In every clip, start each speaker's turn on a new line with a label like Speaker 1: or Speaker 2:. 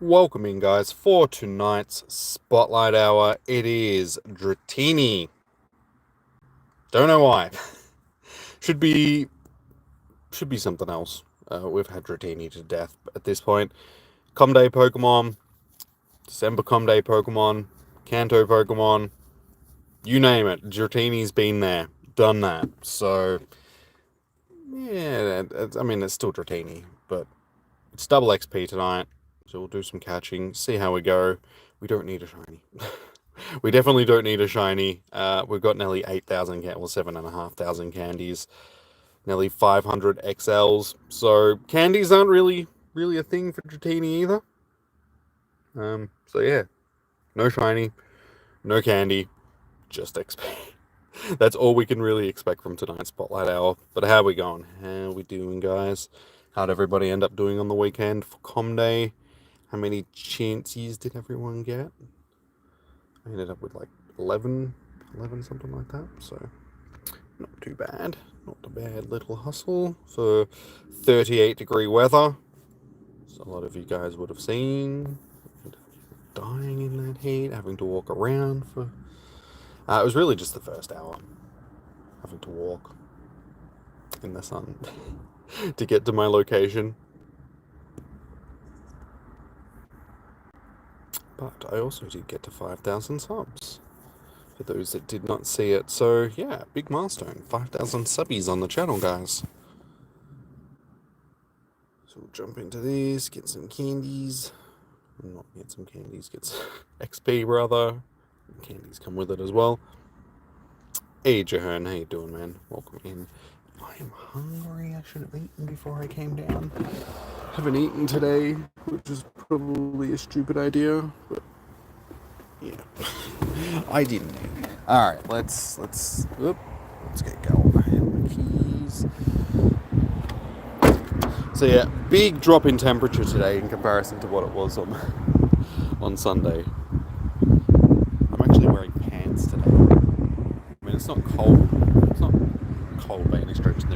Speaker 1: Welcome in, guys, for tonight's Spotlight Hour. It is Dratini. Don't know why. should be something else. We've had Dratini to death at this point. Com Day Pokemon, December Com Day Pokemon, Kanto Pokemon, you name it. Dratini's been there, done that. So, yeah, it's still Dratini, but it's double XP tonight. So we'll do some catching, see how we go. We don't need a shiny. We definitely don't need a shiny. We've got nearly 8,000, 7,500 candies, nearly 500 XLs. So candies aren't really a thing for Dratini either. So yeah, no shiny, no candy, just XP. That's all we can really expect from tonight's Spotlight Hour. But how are we going? How are we doing, guys? How'd everybody end up doing on the weekend for Com Day? How many chances did everyone get? I ended up with like 11, something like that. So not too bad. Not a bad little hustle for 38-degree weather. So a lot of you guys would have seen. Dying in that heat, having to walk around for... it was really just the first hour. Having to walk in the sun to get to my location. But I also did get to 5,000 subs, for those that did not see it. So yeah, big milestone, 5,000 subbies on the channel, guys. So we'll jump into this, get some candies. Not get some candies, get some XP rather. Candies come with it as well. Hey Jahern, how you doing, man? Welcome in. I am hungry. I should have eaten before I came down. Haven't eaten today, which is probably a stupid idea, but yeah, I didn't. All right, let's get going. Keys. So yeah, big drop in temperature today in comparison to what it was on Sunday. I'm actually wearing pants today. I mean, it's not cold. It's not cold by any stretch of the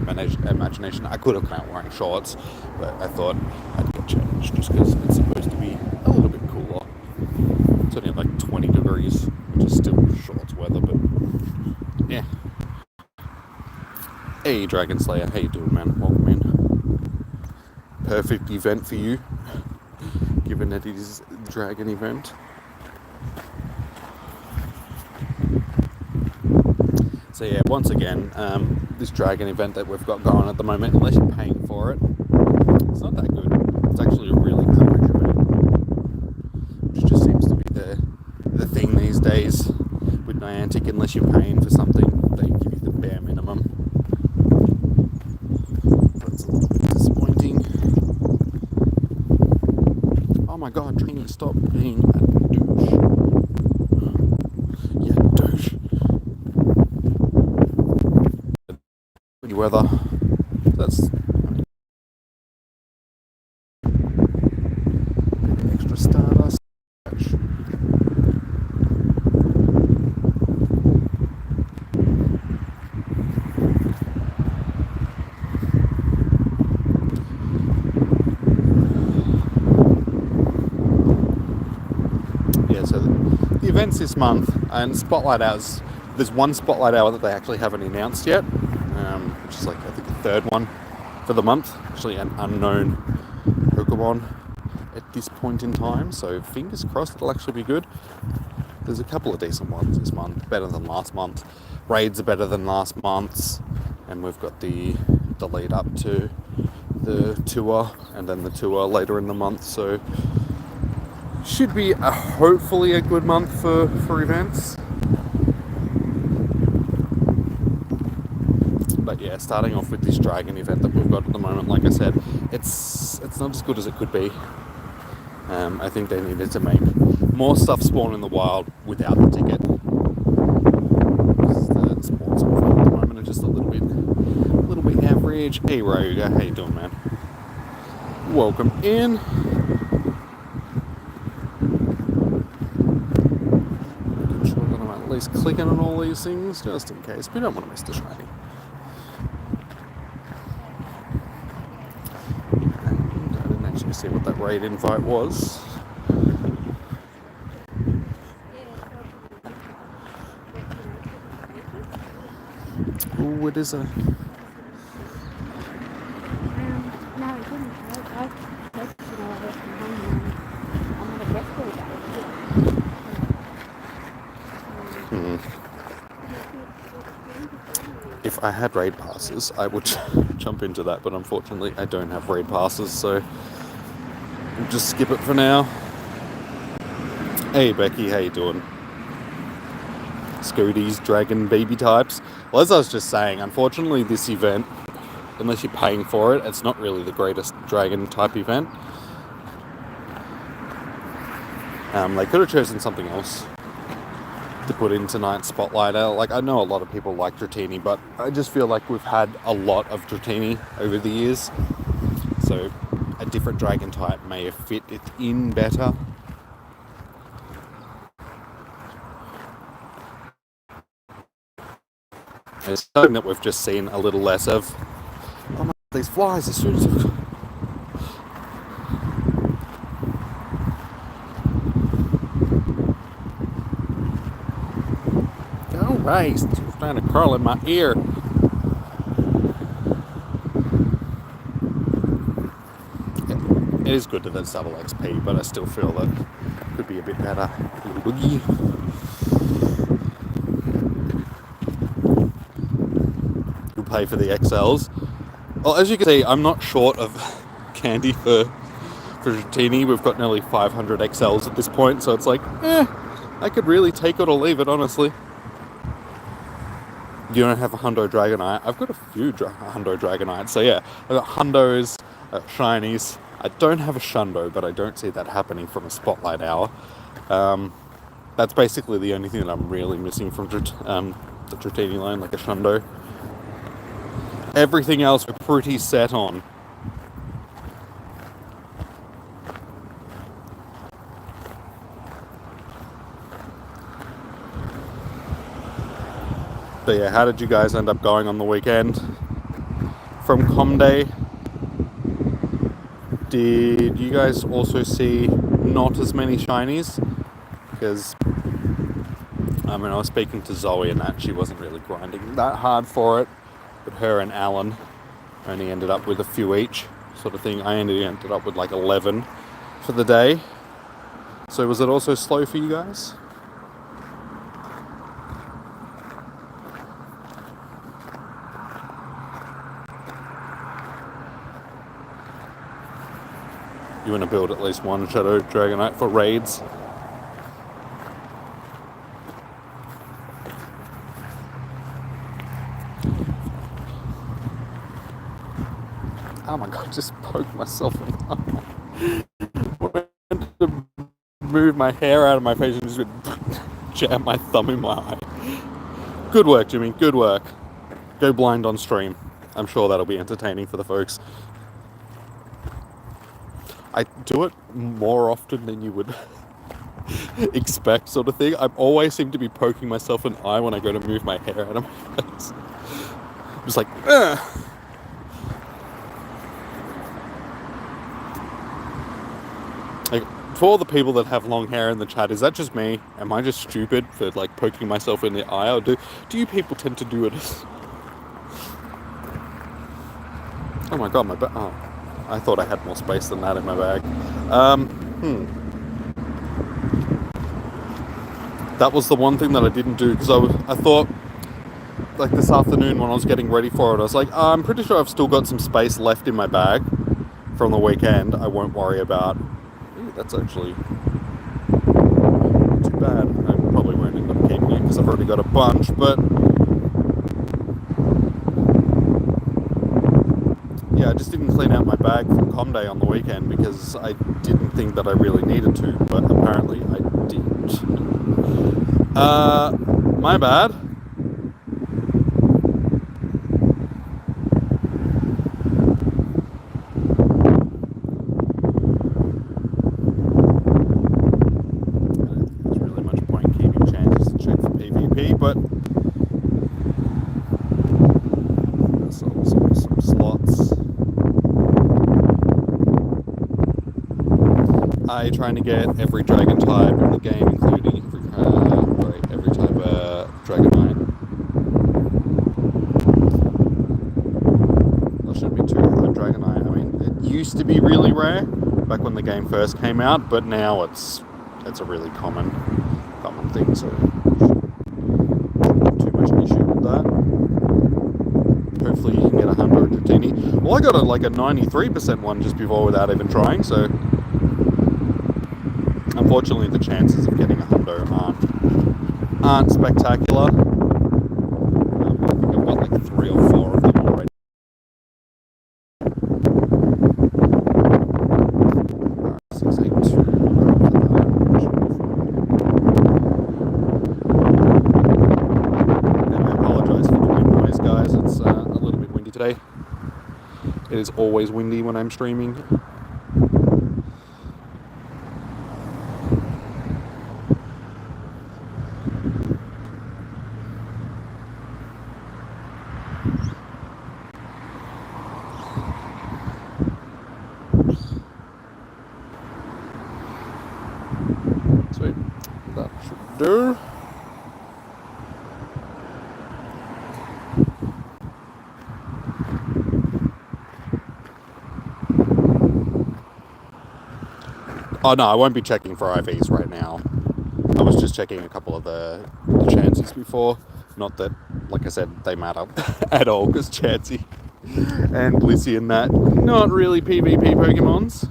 Speaker 1: imagination. I could have come out wearing shorts, but I thought I'd get changed just because it's supposed to be a little bit cooler. It's only like 20 degrees, which is still shorts weather, but yeah. Hey Dragon Slayer, how you doing, man? Welcome in. Perfect event for you, given that it is a dragon event. So yeah, once again, this dragon event that we've got going at the moment, unless you're paying for it, it's not that good. It's actually a really average event, which just seems to be the thing these days with Niantic. Unless you're paying for something, they give you the bare minimum. That's a little bit disappointing. Oh my god, Trini, stop being a douche. Yeah, douche. Weather. That's extra Stardust. Yeah, so the events this month and Spotlight Hours. There's one Spotlight Hour that they actually haven't announced yet. Which is like, I think, the third one for the month. Actually, an unknown Pokemon at this point in time, so fingers crossed it'll actually be good. There's a couple of decent ones this month, better than last month. Raids are better than last month's, and we've got the lead up to the tour, and then the tour later in the month, so should be hopefully a good month for events. But yeah, starting off with this dragon event that we've got at the moment, like I said, it's not as good as it could be. I think they needed to make more stuff spawn in the wild without the ticket. The spawns at the moment are just a little bit average. Hey Ryuga, how you doing, man? Welcome in. Making sure that I'm at least clicking on all these things, just in case. We don't want to miss the shiny. See what that raid invite was. forward, is it?
Speaker 2: No, it didn't. I texted you I was from home and I'm at a guest school
Speaker 1: If I had raid passes, I would jump into that, but unfortunately I don't have raid passes, so we'll just skip it for now. Hey Becky, how you doing? Scooties, dragon, baby types. Well, as I was just saying, unfortunately this event, unless you're paying for it, it's not really the greatest dragon type event. They could have chosen something else to put in tonight's Spotlight Hour. Like, I know a lot of people like Dratini, but I just feel like we've had a lot of Dratini over the years. So a different dragon type may have fit it in better. It's something that we've just seen a little less of. Oh my, these flies as soon as oh right, it's trying to crawl in my ear. It is good that it's double XP, but I still feel that it could be a bit better. Little boogie. You'll pay for the XLs. Well, as you can see, I'm not short of candy for Dratini. We've got nearly 500 XLs at this point, so it's like, I could really take it or leave it, honestly. You don't have a Hundo Dragonite. I've got a few Hundo Dragonites, so yeah. I've got Hundos, Shinies. I don't have a Shundo, but I don't see that happening from a Spotlight Hour. That's basically the only thing that I'm really missing from the Dratini line, like a Shundo. Everything else we're pretty set on. But yeah, how did you guys end up going on the weekend? From Com Day, did you guys also see not as many shinies? Because, I mean, I was speaking to Zoe and that she wasn't really grinding that hard for it, but her and Alan only ended up with a few each, sort of thing. I ended up with like 11 for the day. So was it also slow for you guys? You want to build at least one Shadow Dragonite for raids? Oh my god, just poked myself in the eye. Went to move my hair out of my face and just jam my thumb in my eye. Good work, Jimmy, good work. Go blind on stream. I'm sure that'll be entertaining for the folks. I do it more often than you would expect, sort of thing. I always seem to be poking myself in the eye when I go to move my hair out of my face. I'm just like, ugh. Like, for all the people that have long hair in the chat, is that just me? Am I just stupid for like poking myself in the eye? Or do you people tend to do it? Oh my god, my back. Oh, I thought I had more space than that in my bag. That was the one thing that I didn't do, because I thought, like this afternoon when I was getting ready for it, I was like, I'm pretty sure I've still got some space left in my bag from the weekend. I won't worry about. Ooh, that's actually not too bad. I probably won't end up keeping it because I've already got a bunch, but yeah, I just didn't clean out my bag from Com Day on the weekend because I didn't think that I really needed to, but apparently I did. My bad. There's really much point keeping changes to check for PvP, but some slots. I trying to get every dragon type in the game, including every type of Dragonite. used to be really rare back when the game first came out, but now it's a really common thing, so not too much an issue with that. Hopefully you can get a Hundo Dratini. Well, I got a 93% one just before without even trying, so unfortunately the chances of getting a Hundo aren't spectacular. I think I've got like 3 or 4 of them already. 682. And I apologise for the wind noise, guys. It's a little bit windy today. It is always windy when I'm streaming. Sweet. That should do. Oh no, I won't be checking for IVs right now. I was just checking a couple of the chances before. Not that, like I said, they matter at all, because Chansey and Blissey and that, not really PvP Pokemons.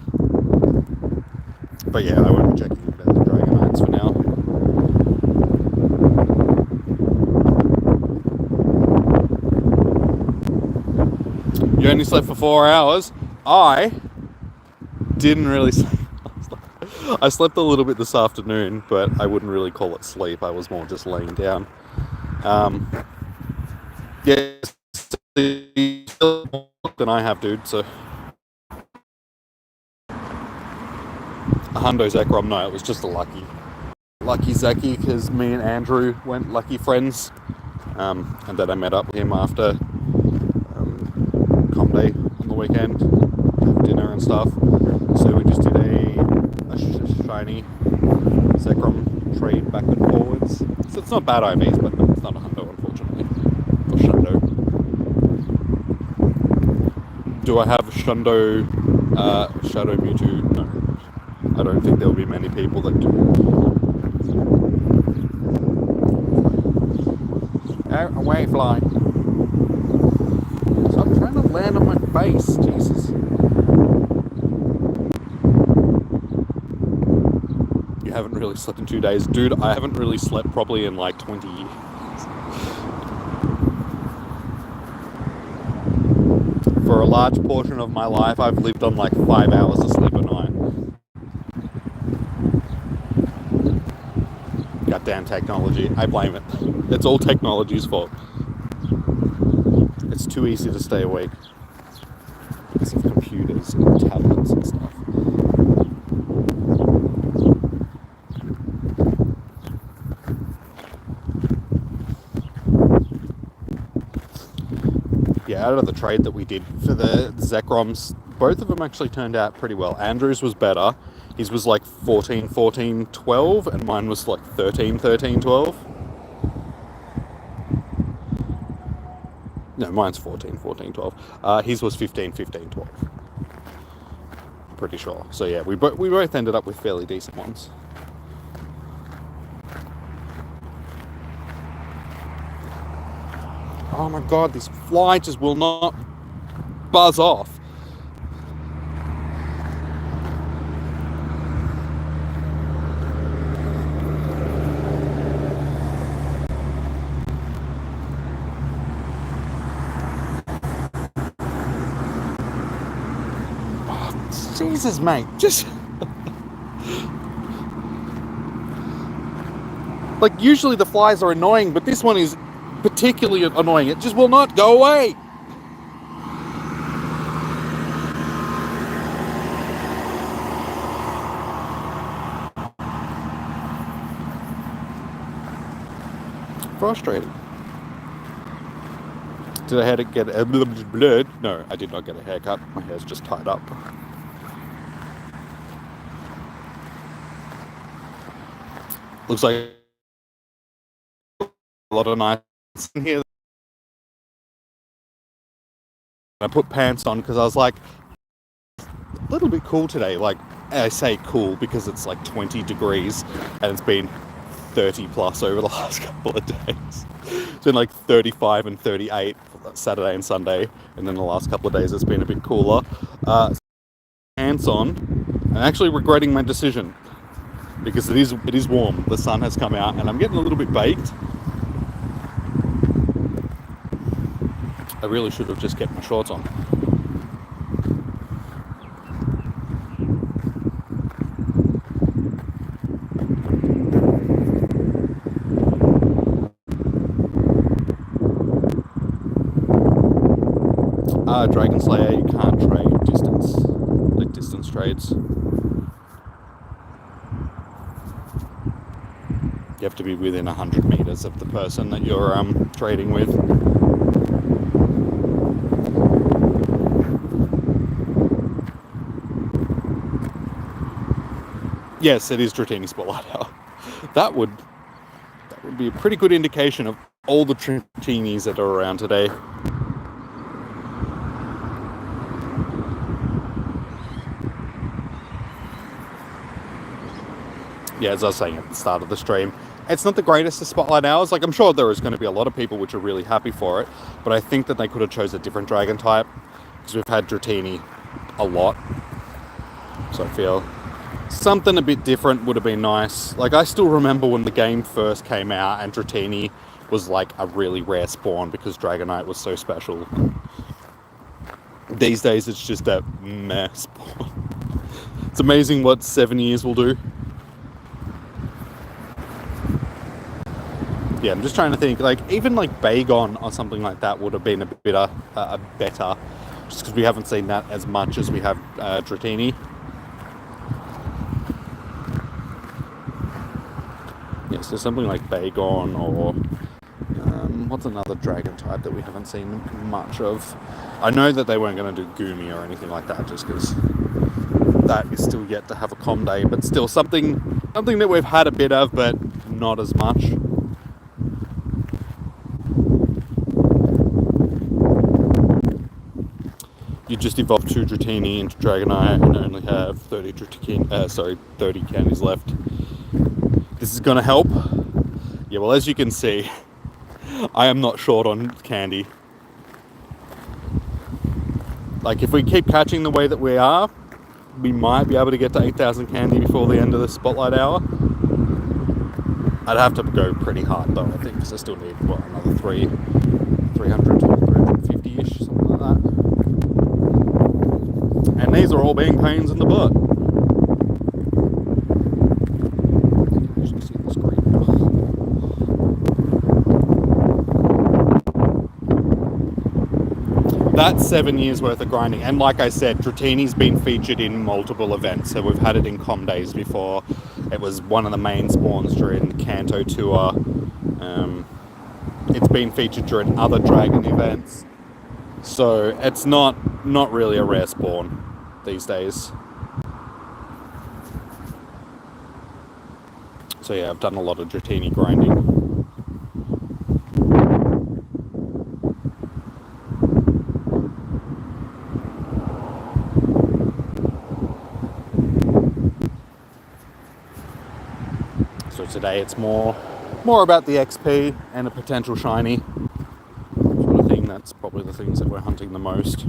Speaker 1: But yeah, I won't be checking the Dragonites for now. You only slept for 4 hours? I didn't really sleep. I slept a little bit this afternoon, but I wouldn't really call it sleep. I was more just laying down. Yeah, still more than I have, dude. So a Hundo Zekrom, no, it was just a lucky Zeki, because me and Andrew went lucky friends, and then I met up with him after Com Day on the weekend, have dinner and stuff. So we just did a shiny Zekrom trade back and forwards. So it's not bad IVs, but it's not a Hundo, unfortunately. Or Shundo. Do I have Shundo Shadow Mewtwo? No. I don't think there'll be many people that do. Out away, fly. Stop trying to land on my face, Jesus. You haven't really slept in 2 days. Dude, I haven't really slept properly in like 20 years. For a large portion of my life, I've lived on like 5 hours of sleep a night. Goddamn technology. I blame it. It's all technology's fault. It's too easy to stay awake because of computers and tablets and stuff. Yeah, out of the trade that we did for the Zekroms, both of them actually turned out pretty well. Andrew's was better. His was like 14, 14, 12, and mine was like 13, 13, 12. No, mine's 14, 14, 12. His was 15, 15, 12. Pretty sure. So yeah, we both ended up with fairly decent ones. Oh my god, this fly just will not buzz off. Oh, Jesus, mate, just... like, usually the flies are annoying, but this one is particularly annoying. It just will not go away. Frustrating. Did I have to get a blood? No, I did not get a haircut. My hair's just tied up. Looks like a lot of nights in here. I put pants on because I was like, a little bit cool today. Like, I say cool because it's like 20 degrees and it's been 30 plus over the last couple of days. It's been like 35 and 38 Saturday and Sunday, and then the last couple of days it's been a bit cooler. Pants on. I'm actually regretting my decision because it is warm. The sun has come out and I'm getting a little bit baked. I really should have just kept my shorts on. Dragon Slayer, you can't trade distance trades. You have to be within 100 meters of the person that you're trading with. Yes, it is Dratini Spotlight Hour. That would be a pretty good indication of all the Dratinis that are around today. Yeah, as I was saying at the start of the stream, it's not the greatest of Spotlight Hours. Like, I'm sure there is going to be a lot of people which are really happy for it, but I think that they could have chose a different dragon type, because we've had Dratini a lot. So I feel something a bit different would have been nice. Like, I still remember when the game first came out and Dratini was like a really rare spawn because Dragonite was so special. These days it's just a meh spawn. It's amazing what 7 years will do. Yeah, I'm just trying to think, like, even like Bagon or something like that would have been a bit better, just because we haven't seen that as much as we have Dratini. Yeah, so something like Bagon or what's another dragon type that we haven't seen much of? I know that they weren't going to do Goomy or anything like that, just because that is still yet to have a com day, but still something that we've had a bit of, but not as much. You just evolve 2 Dratini into Dragonite and only have 30 candies left. This is going to help. Yeah, well, as you can see, I am not short on candy. Like, if we keep catching the way that we are, we might be able to get to 8,000 candy before the end of the Spotlight Hour. I'd have to go pretty hard though, I think, because I still need, another 350-ish, something like that. And these are all being pains in the butt. You can see the screen. That's 7 years worth of grinding. And like I said, Dratini's been featured in multiple events. So we've had it in com days before. It was one of the main spawns during the Kanto tour. It's been featured during other dragon events. So it's not really a rare spawn these days. So yeah, I've done a lot of Dratini grinding. So today it's more about the XP and a potential shiny sort of thing. That's probably the things that we're hunting the most.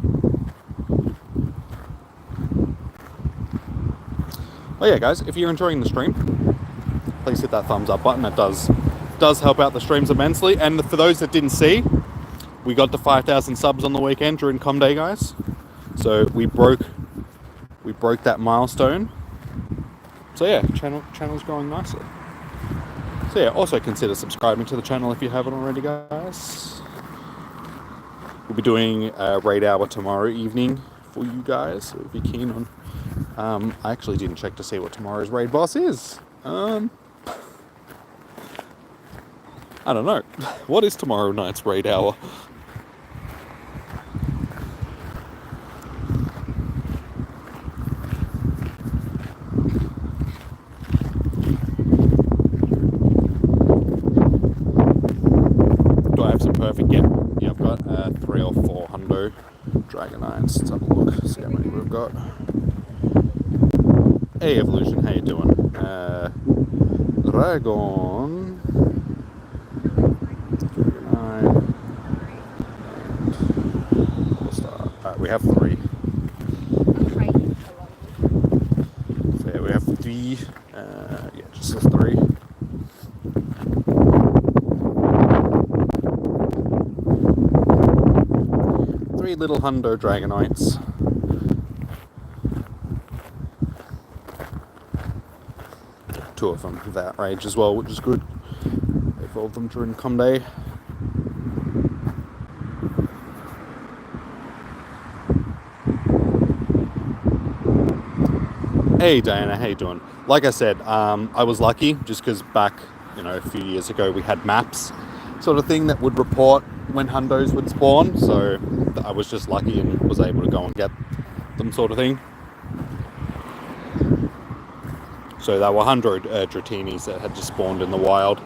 Speaker 1: Oh yeah, guys, if you're enjoying the stream, please hit that thumbs up button. It does help out the streams immensely. And for those that didn't see, we got to 5,000 subs on the weekend during Com Day, guys. So we broke that milestone. So yeah, channel's growing nicely. So yeah, also consider subscribing to the channel if you haven't already, guys. We'll be doing a raid hour tomorrow evening for you guys, so if you're keen on. I actually didn't check to see what tomorrow's raid boss is. I don't know. What is tomorrow night's raid hour? Do I have some perfect? Yeah, I've got 3 or 4 Hundo Dragonites. Let's have a look, see how many we've got. Hey Evolution, how you doing? Dragon. Alright, we have 3. So yeah, we have 3. Yeah, just the 3. Three little Hundo Dragonites. Two of them that age as well, which is good. They evolved them during Com Day. Hey Diana, how you doing? Like I said, I was lucky just because back, a few years ago we had maps sort of thing that would report when Hundos would spawn, so I was just lucky and was able to go and get them sort of thing. So there were 100 Dratinis that had just spawned in the wild,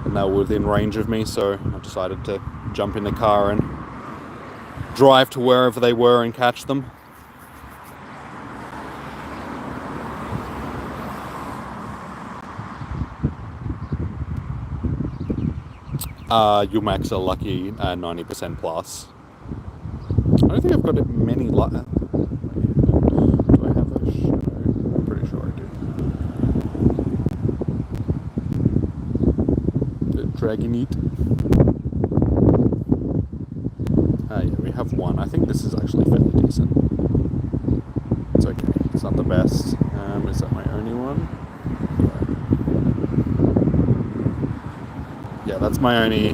Speaker 1: and they were within range of me, so I decided to jump in the car and drive to wherever they were and catch them. You max a lucky 90% plus. I don't think I've got many luck. Do I have a shadow? I'm pretty sure I do. The Dragonite. Yeah, we have one. I think this is actually fairly decent. It's okay. It's not the best. Is that my only one? Yeah, that's my only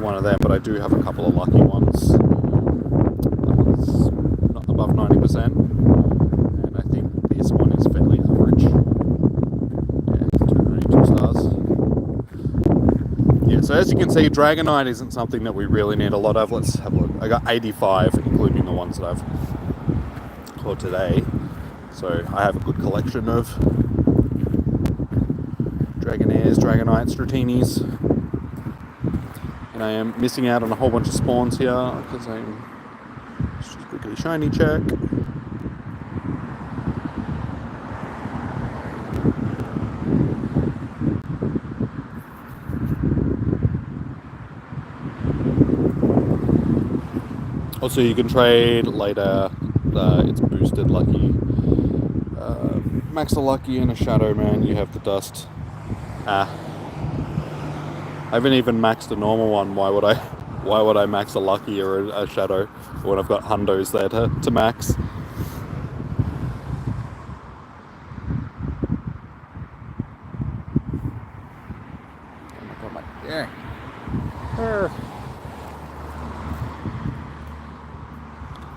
Speaker 1: one of them, but I do have a couple of lucky ones. That one's not above 90%, and I think this one is fairly average. Yeah, only 2 stars. Yeah, so as you can see, Dragonite isn't something that we really need a lot of. Let's have a look. I got 85, including the ones that I've caught today. So I have a good collection of Dragonairs, Dragonites, Dratinis. And I am missing out on a whole bunch of spawns here because I'm just quickly shiny check. Also, you can trade later. It's boosted lucky. Max a lucky and a shadow man. You have the dust. I haven't even maxed a normal one. Why would I max a lucky or a shadow when I've got hundos there to max? Yeah.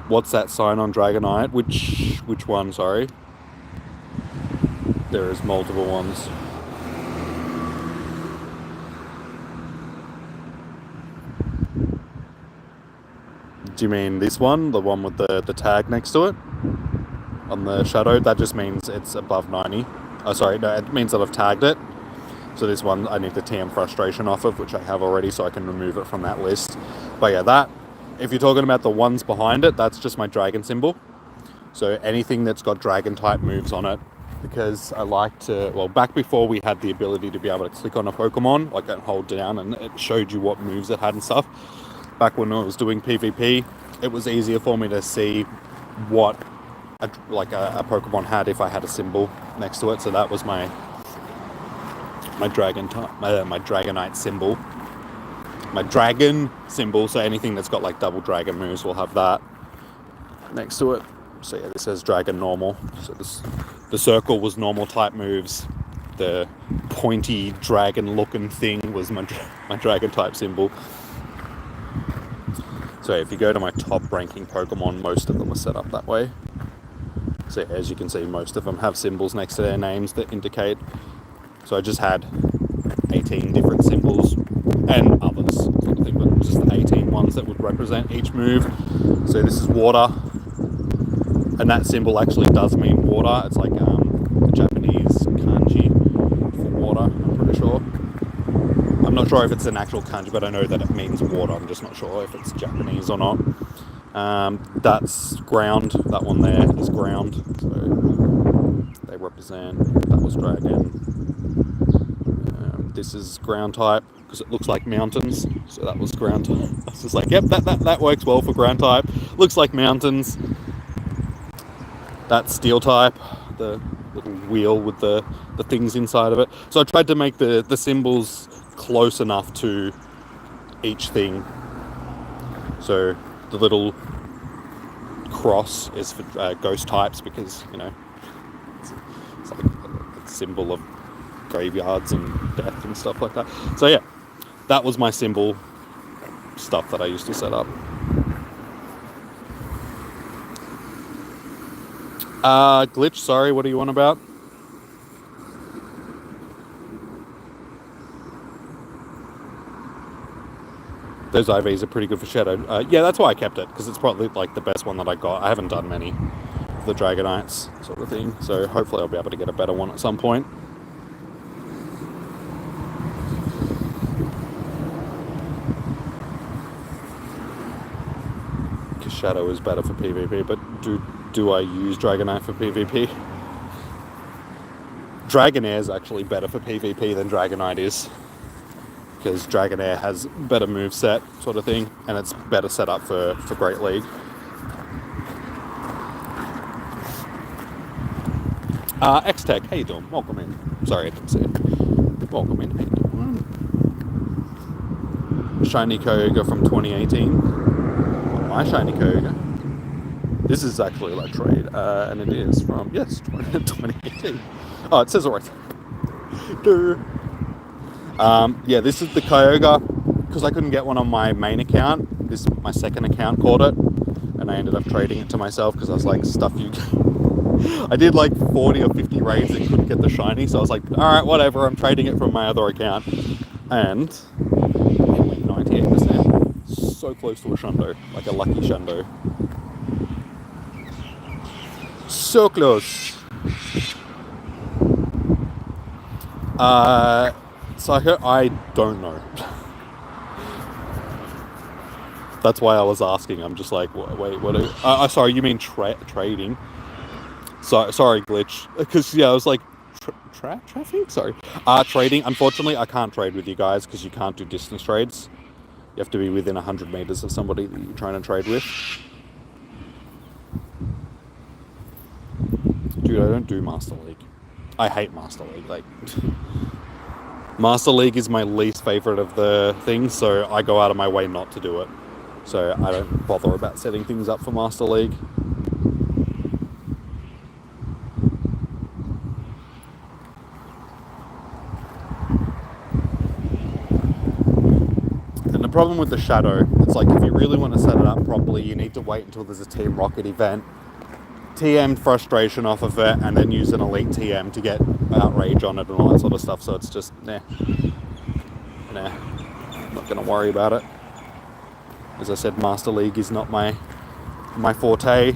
Speaker 1: What's that sign on Dragonite? Which one, sorry? There is multiple ones. Do you mean this one? The one with the tag next to it? On the shadow? That just means it's above 90. Oh, sorry, no, it means that I've tagged it. So this one I need the TM frustration off of, which I have already, so I can remove it from that list. But yeah, that, if you're talking about the ones behind it, that's just my dragon symbol. So anything that's got dragon type moves on it, because I like to, well, back before we had the ability to be able to click on a Pokemon, like and hold down, and it showed you what moves it had and stuff. Back when I was doing PvP, it was easier for me to see what a Pokemon had if I had a symbol next to it. So that was my dragon type, my Dragonite symbol, my dragon symbol. So anything that's got like double dragon moves will have that next to it. So yeah, this says dragon normal. So the circle was normal type moves. The pointy dragon looking thing was my dragon type symbol. So if you go to my top ranking Pokemon, most of them are set up that way. So as you can see, most of them have symbols next to their names that indicate. So I just had 18 different symbols and others sort of thing, but just the 18 ones that would represent each move. So this is water, and that symbol actually does mean water. It's like the Japanese kanji for water, I'm pretty sure. I'm not sure if it's an actual kanji, but I know that it means water. I'm just not sure if it's Japanese or not. That's ground. That one there is ground. So represent. That was Dragon. This is ground type because it looks like mountains, so that was ground type. I was just like, yep, that works well for ground type. Looks like mountains. That's steel type, the little wheel with the things inside of it. So I tried to make the symbols close enough to each thing. So the little cross is for ghost types because, you know, it's like a symbol of graveyards and death and stuff like that. So yeah, that was my symbol stuff that I used to set up. Glitch, sorry, what are you on about? Those IVs are pretty good for Shadow. Yeah, that's why I kept it, because it's probably like the best one that I got. I haven't done many of the Dragonites sort of thing, so hopefully I'll be able to get a better one at some point. Because Shadow is better for PvP, but do I use Dragonite for PvP? Dragonair is actually better for PvP than Dragonite is, because Dragonair has better moveset sort of thing, and it's better set up for Great League. X-Tech, how you doing? Welcome in. Sorry, I didn't see it. Welcome in. How you doing? Shiny Kyogre from 2018. My Shiny Kyogre. This is actually like trade, and it is from, yes, 2018. Oh, it says it right. Yeah, this is the Kyogre, because I couldn't get one on my main account. My second account caught it, and I ended up trading it to myself because I was like, stuff you. I did like 40 or 50 raids and couldn't get the shiny, so I was like, alright, whatever, I'm trading it from my other account. And it went 98%. So close to a Shundo, like a lucky Shundo. So close. So I don't know. That's why I was asking. I'm just like, wait, what? Sorry, you mean trading? Sorry, Glitch. Because yeah, I was like, traffic. Sorry, trading. Unfortunately, I can't trade with you guys because you can't do distance trades. You have to be within 100 meters of somebody that you're trying to trade with. Dude, I don't do Master League. I hate Master League. Like, Master League is my least favorite of the things, so I go out of my way not to do it. So I don't bother about setting things up for Master League. And the problem with the Shadow, it's like if you really want to set it up properly, you need to wait until there's a Team Rocket event, TM frustration off of it, and then use an elite TM to get outrage on it and all that sort of stuff. So it's just nah, I'm not gonna worry about it. As I said, Master League is not my forte.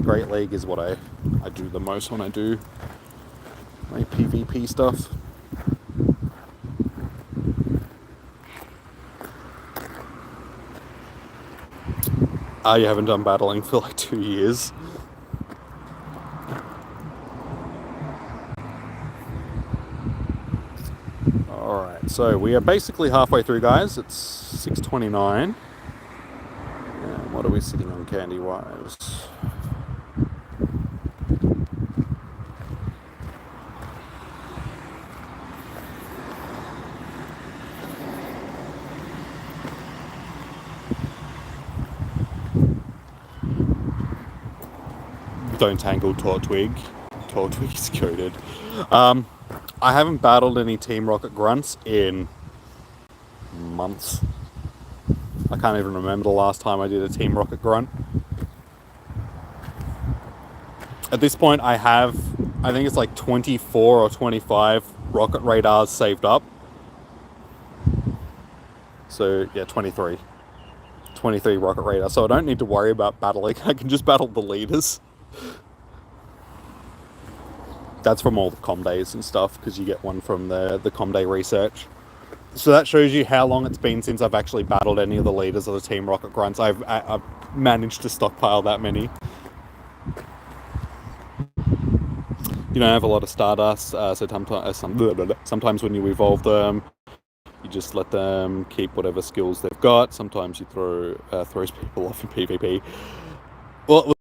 Speaker 1: Great League is what I do the most when I do my PvP stuff. You haven't done battling for like 2 years. Alright, so we are basically halfway through, guys. It's 6:29. And what are we sitting on candy-wise? Don't tangle Tortwig. Tortwig's coded. I haven't battled any Team Rocket grunts in months. I can't even remember the last time I did a Team Rocket grunt. At this point, I think it's like 24 or 25 rocket radars saved up. So yeah, 23 rocket radars. So I don't need to worry about battling. I can just battle the leaders. That's from all the com days and stuff, because you get one from the com day research. So that shows you how long it's been since I've actually battled any of the leaders of the Team Rocket grunts. I've managed to stockpile that many. you don't have a lot of Stardust, so sometimes when you evolve them, you just let them keep whatever skills they've got. Sometimes you throws people off in PvP. Well,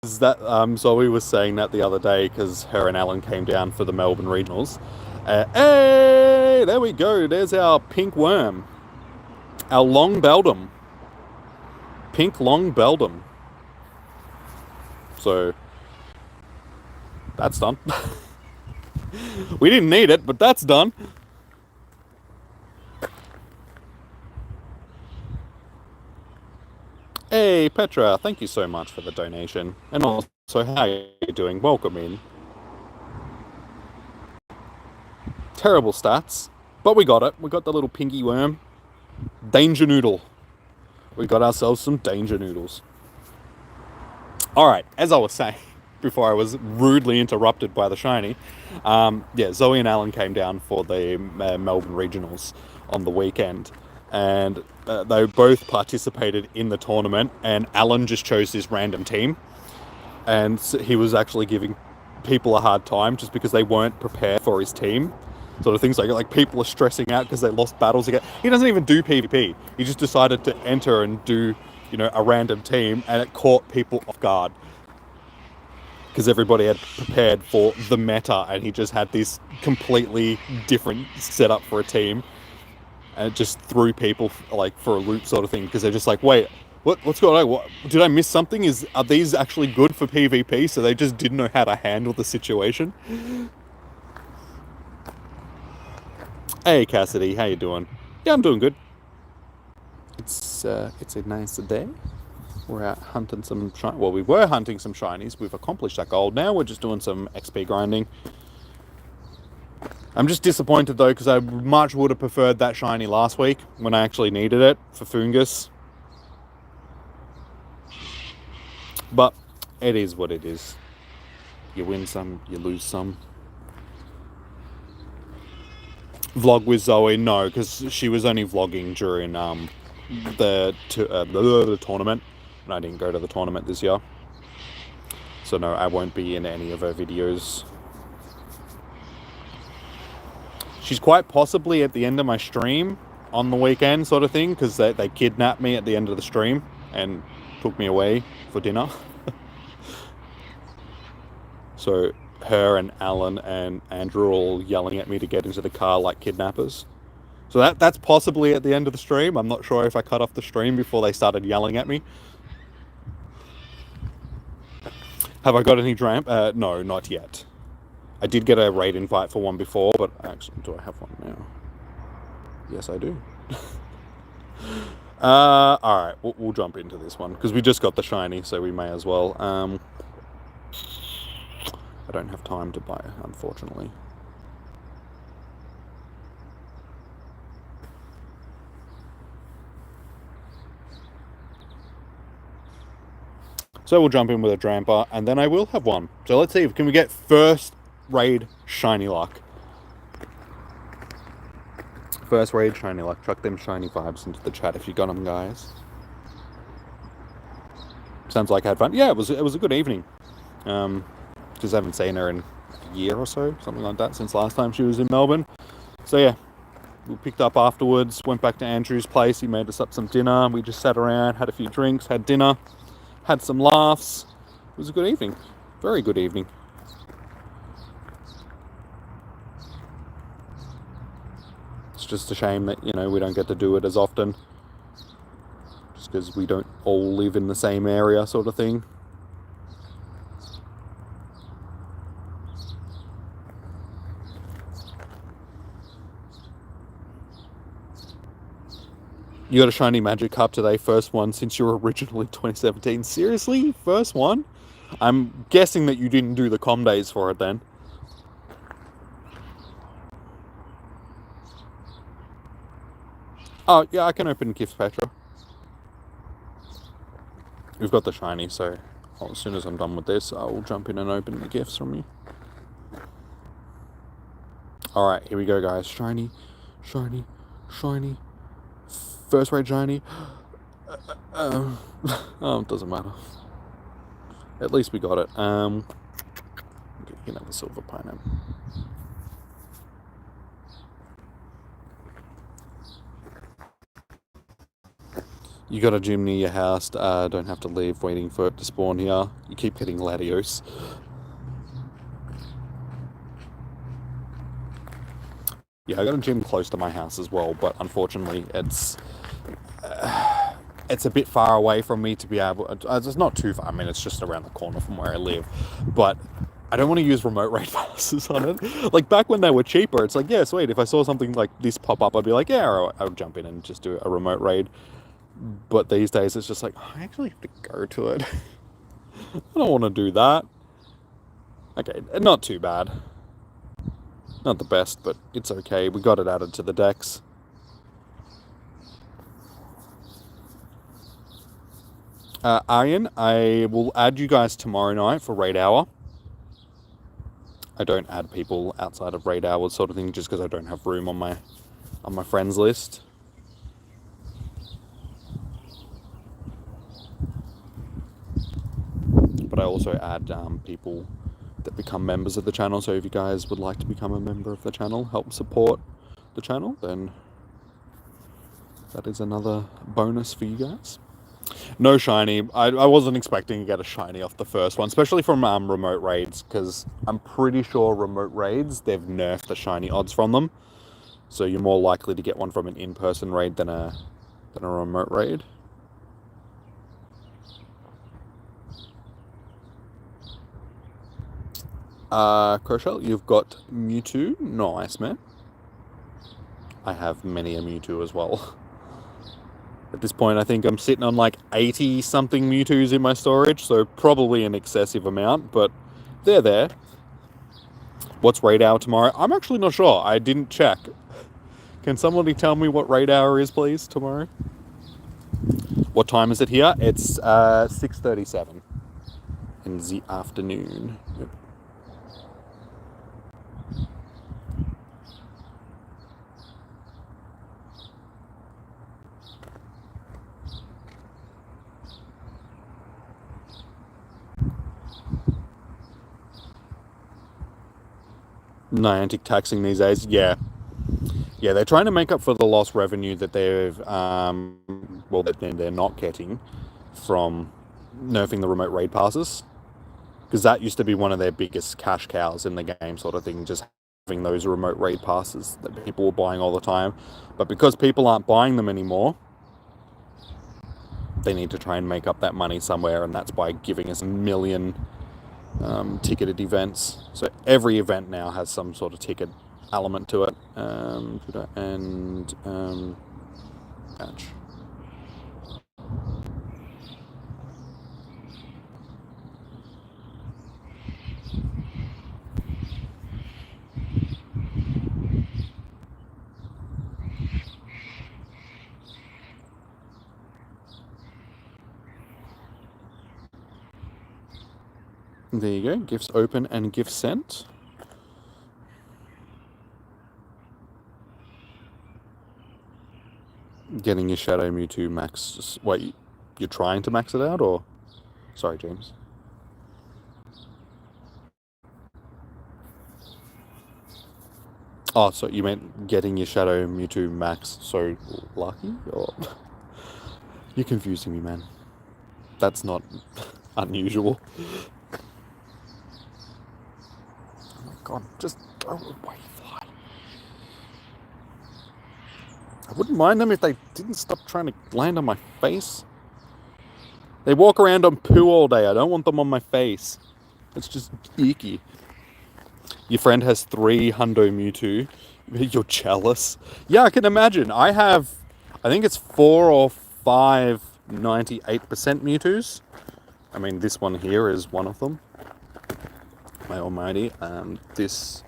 Speaker 1: is that Zoe was saying that the other day because her and Alan came down for the Melbourne regionals. Hey, there we go. There's our pink worm, our long beldum, pink long beldum. So that's done. We didn't need it, but that's done. Hey, Petra, thank you so much for the donation. And also, how are you doing? Welcome in. Terrible stats, but we got it. We got the little pinky worm. Danger Noodle. We got ourselves some Danger Noodles. Alright, as I was saying, before I was rudely interrupted by the shiny, yeah, Zoe and Alan came down for the Melbourne regionals on the weekend. And they both participated in the tournament, and Alan just chose this random team, and he was actually giving people a hard time just because they weren't prepared for his team, sort of things like people are stressing out because they lost battles again. He doesn't even do PvP. He just decided to enter and do, a random team, and it caught people off guard because everybody had prepared for the meta, and he just had this completely different setup for a team. And it just threw people for a loop sort of thing, because they're just like, wait, what's going on? What, did I miss something? Are these actually good for PvP? So they just didn't know how to handle the situation. Hey Cassidy, how you doing? Yeah, I'm doing good. It's a nice day. We're out hunting some well, we were hunting some shinies. We've accomplished that goal. Now we're just doing some XP grinding. I'm just disappointed though, because I much would have preferred that shiny last week when I actually needed it for Fungus. But it is what it is. You win some, you lose some. Vlog with Zoe? No, because she was only vlogging during the tournament, and I didn't go to the tournament this year. So no, I won't be in any of her videos. She's quite possibly at the end of my stream on the weekend, sort of thing, because they kidnapped me at the end of the stream and took me away for dinner. So her and Alan and Andrew are all yelling at me to get into the car like kidnappers. So that's possibly at the end of the stream. I'm not sure if I cut off the stream before they started yelling at me. Have I got any dramp? No, not yet. I did get a raid invite for one before, but actually, do I have one now? Yes, I do. Alright, we'll jump into this one, because we just got the shiny, so we may as well. I don't have time to buy it, unfortunately. So we'll jump in with a Dramper, and then I will have one. So let's see, can we get first raid shiny luck? First raid shiny luck. Chuck them shiny vibes into the chat if you got them, guys. Sounds like I had fun. Yeah, it was a good evening. Because I haven't seen her in a year or so, something like that, since last time she was in Melbourne. So yeah, we picked up afterwards, went back to Andrew's place. He made us up some dinner. We just sat around, had a few drinks, had dinner, had some laughs. It was a good evening. Very good evening. It's just a shame that, we don't get to do it as often. Just because we don't all live in the same area, sort of thing. You got a shiny Magic Cup today, first one since your original in 2017. Seriously? First one? I'm guessing that you didn't do the comm days for it then. Oh, yeah, I can open gifts, Petra. We've got the shiny, so as soon as I'm done with this, I'll jump in and open the gifts from you. Alright, here we go, guys. Shiny, shiny, shiny. First raid shiny. Oh, it doesn't matter. At least we got it. You can have a silver pineapple. You got a gym near your house, don't have to leave waiting for it to spawn here. You keep getting Latios. Yeah, I got a gym close to my house as well, but unfortunately it's a bit far away from me to be able... It's not too far, I mean, it's just around the corner from where I live, but I don't want to use remote raid passes on it. Like, back when they were cheaper, it's like, yeah, sweet, if I saw something like this pop up, I'd be like, yeah, I'll jump in and just do a remote raid. But these days, it's just like, I actually have to go to it. I don't want to do that. Okay, not too bad. Not the best, but it's okay. We got it added to the decks. Aryan, I will add you guys tomorrow night for raid hour. I don't add people outside of raid hours sort of thing, just because I don't have room on my friends list. But I also add people that become members of the channel, so if you guys would like to become a member of the channel, help support the channel, then that is another bonus for you guys. No shiny. I wasn't expecting to get a shiny off the first one, especially from remote raids, because I'm pretty sure remote raids, they've nerfed the shiny odds from them, so you're more likely to get one from an in-person raid than a remote raid. Crochelle, you've got Mewtwo. Nice, man. I have many a Mewtwo as well. At this point, I think I'm sitting on like 80-something Mewtwo's in my storage, so probably an excessive amount, but they're there. What's raid hour tomorrow? I'm actually not sure. I didn't check. Can somebody tell me what raid hour is, please, tomorrow? What time is it here? It's 6:37 in the afternoon. Yep. Niantic taxing these days, yeah, they're trying to make up for the lost revenue that they've, that they're not getting from nerfing the remote raid passes, because that used to be one of their biggest cash cows in the game, sort of thing, just having those remote raid passes that people were buying all the time. But because people aren't buying them anymore, they need to try and make up that money somewhere, and that's by giving us a million ticketed events. So every event now has some sort of ticket element to it. And patch. There you go, gifts open and gifts sent. Getting your Shadow Mewtwo max. Wait, you're trying to max it out, or? Sorry, James. Oh, so you meant getting your Shadow Mewtwo max so lucky? Or you're confusing me, man. That's not unusual. Oh my god, just go away, fly. I wouldn't mind them if they didn't stop trying to land on my face. They walk around on poo all day. I don't want them on my face. It's just icky. Your friend has 3 Hundo Mewtwo. You're jealous. Yeah, I can imagine. I think it's 4 or 5 98% Mewtwo's. I mean, this one here is one of them. My almighty. This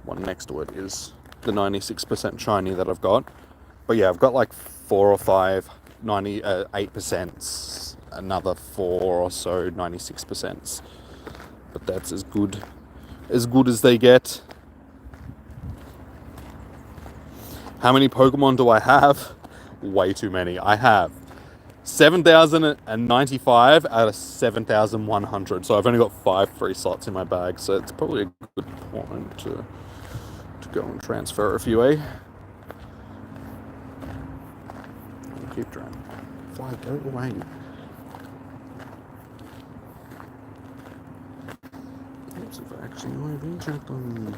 Speaker 1: one next to it is the 96% shiny that I've got. But yeah, I've got like 4 or 5 98%, another 4 or so 96%. But that's as good as they get. How many Pokemon do I have? Way too many. I have 7,095 out of 7,100. So I've only got 5 free slots in my bag. So it's probably a good point to go and transfer a few, eh? Keep trying. Fly, go away. Let's see if I actually IV checked on.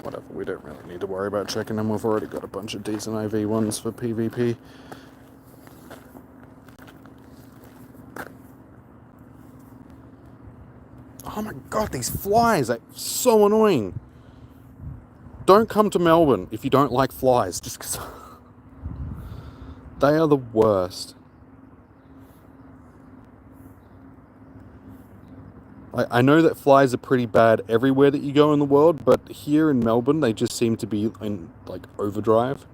Speaker 1: Whatever, we don't really need to worry about checking them. We've already got a bunch of decent IV ones for PvP. Oh my god, these flies are so annoying. Don't come to Melbourne if you don't like flies, just because they are the worst. I know that flies are pretty bad everywhere that you go in the world, but here in Melbourne, they just seem to be in, like, overdrive.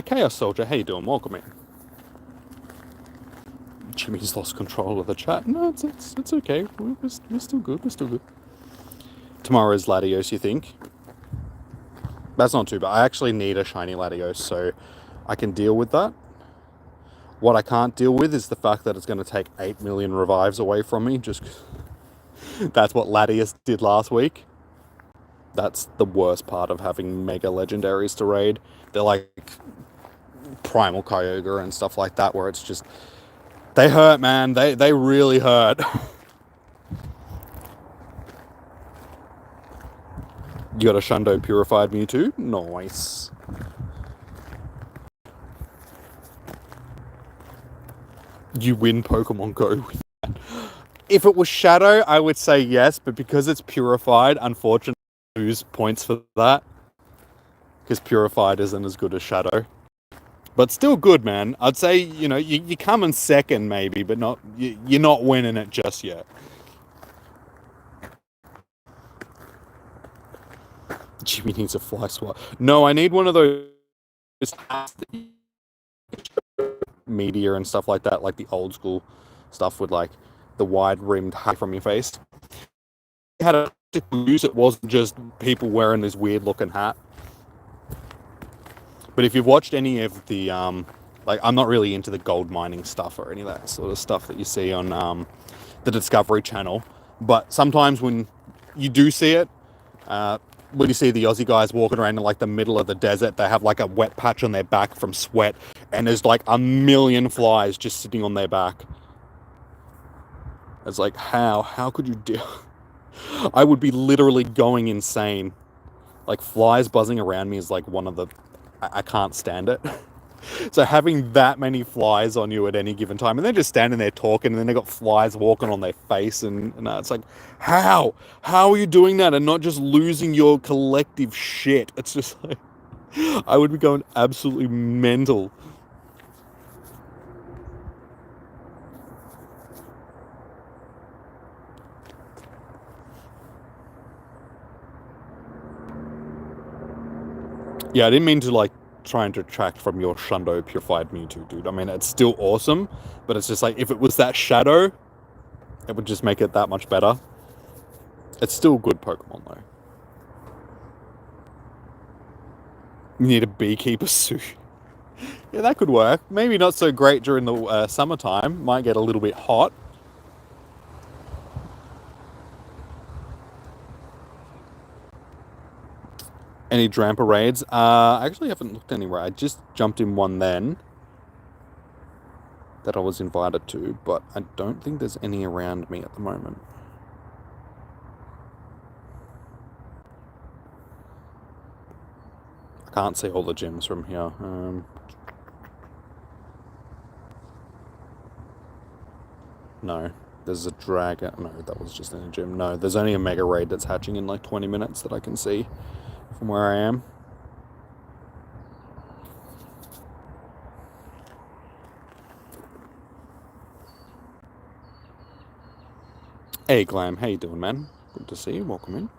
Speaker 1: Chaos Soldier, how you doing? Welcome in. Jimmy's lost control of the chat. No, it's okay. We're still good. We're still good. Tomorrow's Latios, you think? That's not too bad. I actually need a shiny Latios, so I can deal with that. What I can't deal with is the fact that it's going to take 8 million revives away from me. Just that's what Latios did last week. That's the worst part of having mega legendaries to raid. They're like Primal Kyogre and stuff like that, where it's just... They hurt, man. They really hurt. You got a Hundo Purified Mewtwo? Nice. You win Pokemon Go with that. If it was Shadow, I would say yes, but because it's Purified, unfortunately, I lose points for that. Because Purified isn't as good as Shadow. But still good, man. I'd say, you know, you come in second maybe, but not you're not winning it just yet. Jimmy needs a fly swat. No, I need one of those media and stuff like that, like the old school stuff with like the wide rimmed hat from your face. It had a use. It wasn't just people wearing this weird looking hat. But if you've watched any of the like, I'm not really into the gold mining stuff or any of that sort of stuff that you see on the Discovery Channel, but sometimes when you do see it, when you see the Aussie guys walking around in like the middle of the desert, they have like a wet patch on their back from sweat, and there's like a million flies just sitting on their back. It's like, how could you do? I would be literally going insane. Like, flies buzzing around me is like one of the... I can't stand it. So having that many flies on you at any given time, and they're just standing there talking, and then they got flies walking on their face, and it's like, how are you doing that and not just losing your collective shit? It's just like, I would be going absolutely mental. Yeah, I didn't mean to like trying to detract from your Hundo Purified Mewtwo, dude. I mean, it's still awesome, but it's just like, if it was that Shadow, it would just make it that much better. It's still a good Pokemon, though. You need a beekeeper suit. Yeah, that could work. Maybe not so great during the summertime. Might get a little bit hot. Any Drampa raids? I actually haven't looked anywhere. I just jumped in one then that I was invited to, but I don't think there's any around me at the moment. I can't see all the gyms from here. No, there's a dragon. No, that was just in a gym. No, there's only a mega raid that's hatching in like 20 minutes that I can see from where I am. Hey Glam, how you doing, man? Good to see you. Welcome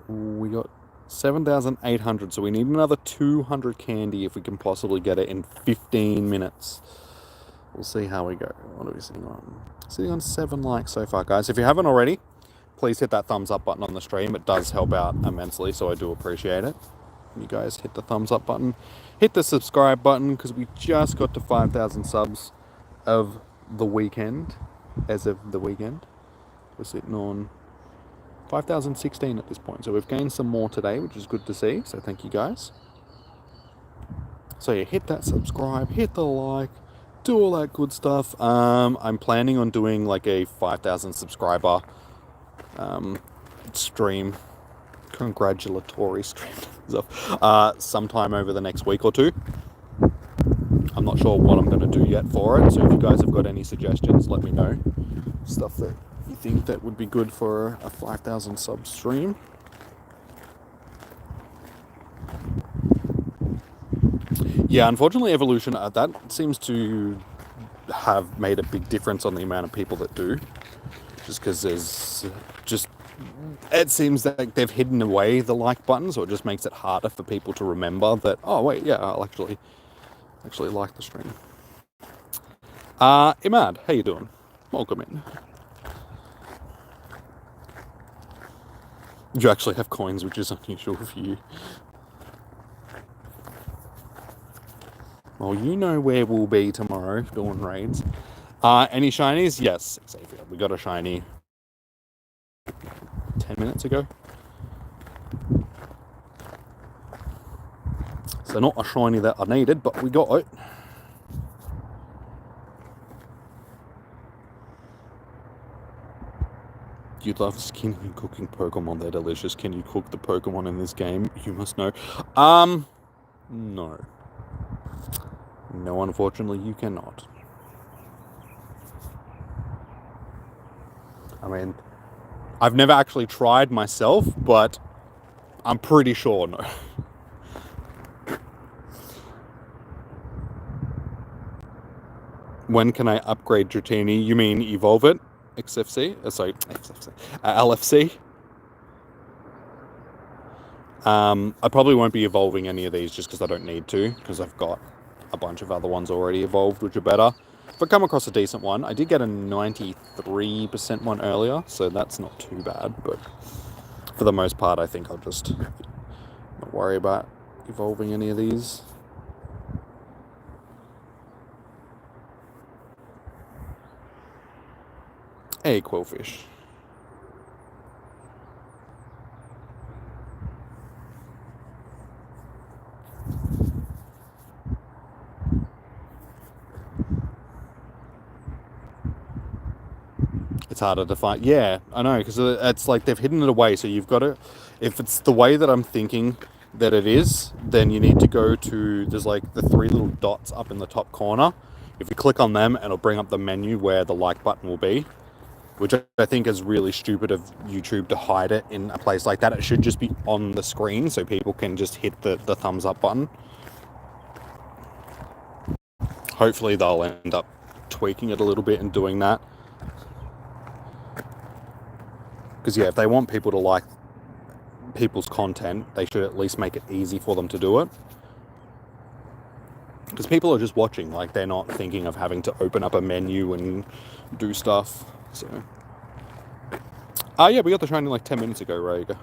Speaker 1: in. We got 7,800. So we need another 200 candy if we can possibly get it in 15 minutes. We'll see how we go. What are we sitting on? Sitting on 7 likes so far, guys. If you haven't already, please hit that thumbs up button on the stream. It does help out immensely, so I do appreciate it. You guys hit the thumbs up button. Hit the subscribe button, because we just got to 5,000 subs of the weekend. As of the weekend. We're sitting on 5,016 at this point. So we've gained some more today, which is good to see. So thank you, guys. So yeah, hit that subscribe, hit the like, do all that good stuff. I'm planning on doing like a 5,000 subscriber stream, congratulatory stream stuff, sometime over the next week or two. I'm not sure what I'm going to do yet for it, so if you guys have got any suggestions, let me know. Stuff that you think that would be good for a 5,000 sub stream. Yeah, unfortunately, evolution, that seems to have made a big difference on the amount of people that do. Just because there's just... It seems like they've hidden away the like button, so it just makes it harder for people to remember that, oh, wait, yeah, I'll actually like the stream. Imad, how you doing? Welcome in. You actually have coins, which is unusual for you. Well, you know where we'll be tomorrow doing raids. Any shinies? Yes, Xavier. We got a shiny 10 minutes ago. So not a shiny that I needed, but we got it. You'd love skinning and cooking Pokemon. They're delicious. Can you cook the Pokemon in this game? You must know. No. No, unfortunately, you cannot. I mean, I've never actually tried myself, but I'm pretty sure no. When can I upgrade Dratini? You mean evolve it? XFC? Sorry, XFC. LFC? I probably won't be evolving any of these just because I don't need to, because I've got a bunch of other ones already evolved, which are better. If I come across a decent one, I did get a 93% one earlier, so that's not too bad, but for the most part, I think I'll just not worry about evolving any of these. Hey, Quillfish. It's harder to find. Yeah, I know, because it's like they've hidden it away, so you've got to... If it's the way that I'm thinking that it is, then you need to go to... There's like the 3 little dots up in the top corner. If you click on them, it'll bring up the menu where the like button will be, which I think is really stupid of YouTube to hide it in a place like that. It should just be on the screen so people can just hit the thumbs up button. Hopefully they'll end up tweaking it a little bit and doing that. Because, yeah, if they want people to like people's content, they should at least make it easy for them to do it. Because people are just watching, like, they're not thinking of having to open up a menu and do stuff, so... yeah, we got the shiny like 10 minutes ago, Rhaegar.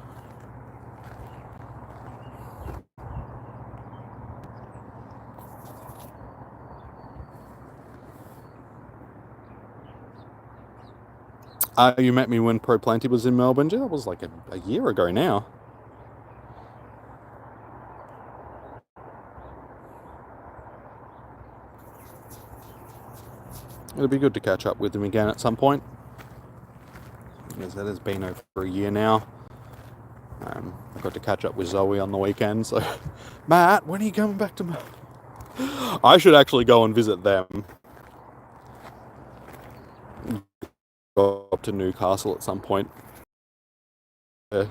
Speaker 1: You met me when Pro Plenty was in Melbourne. That was like a year ago now. It'll be good to catch up with him again at some point. As that has been over a year now. I got to catch up with Zoe on the weekend, so... Matt, when are you coming back to Melbourne? I should actually go and visit them. Go up to Newcastle at some point. To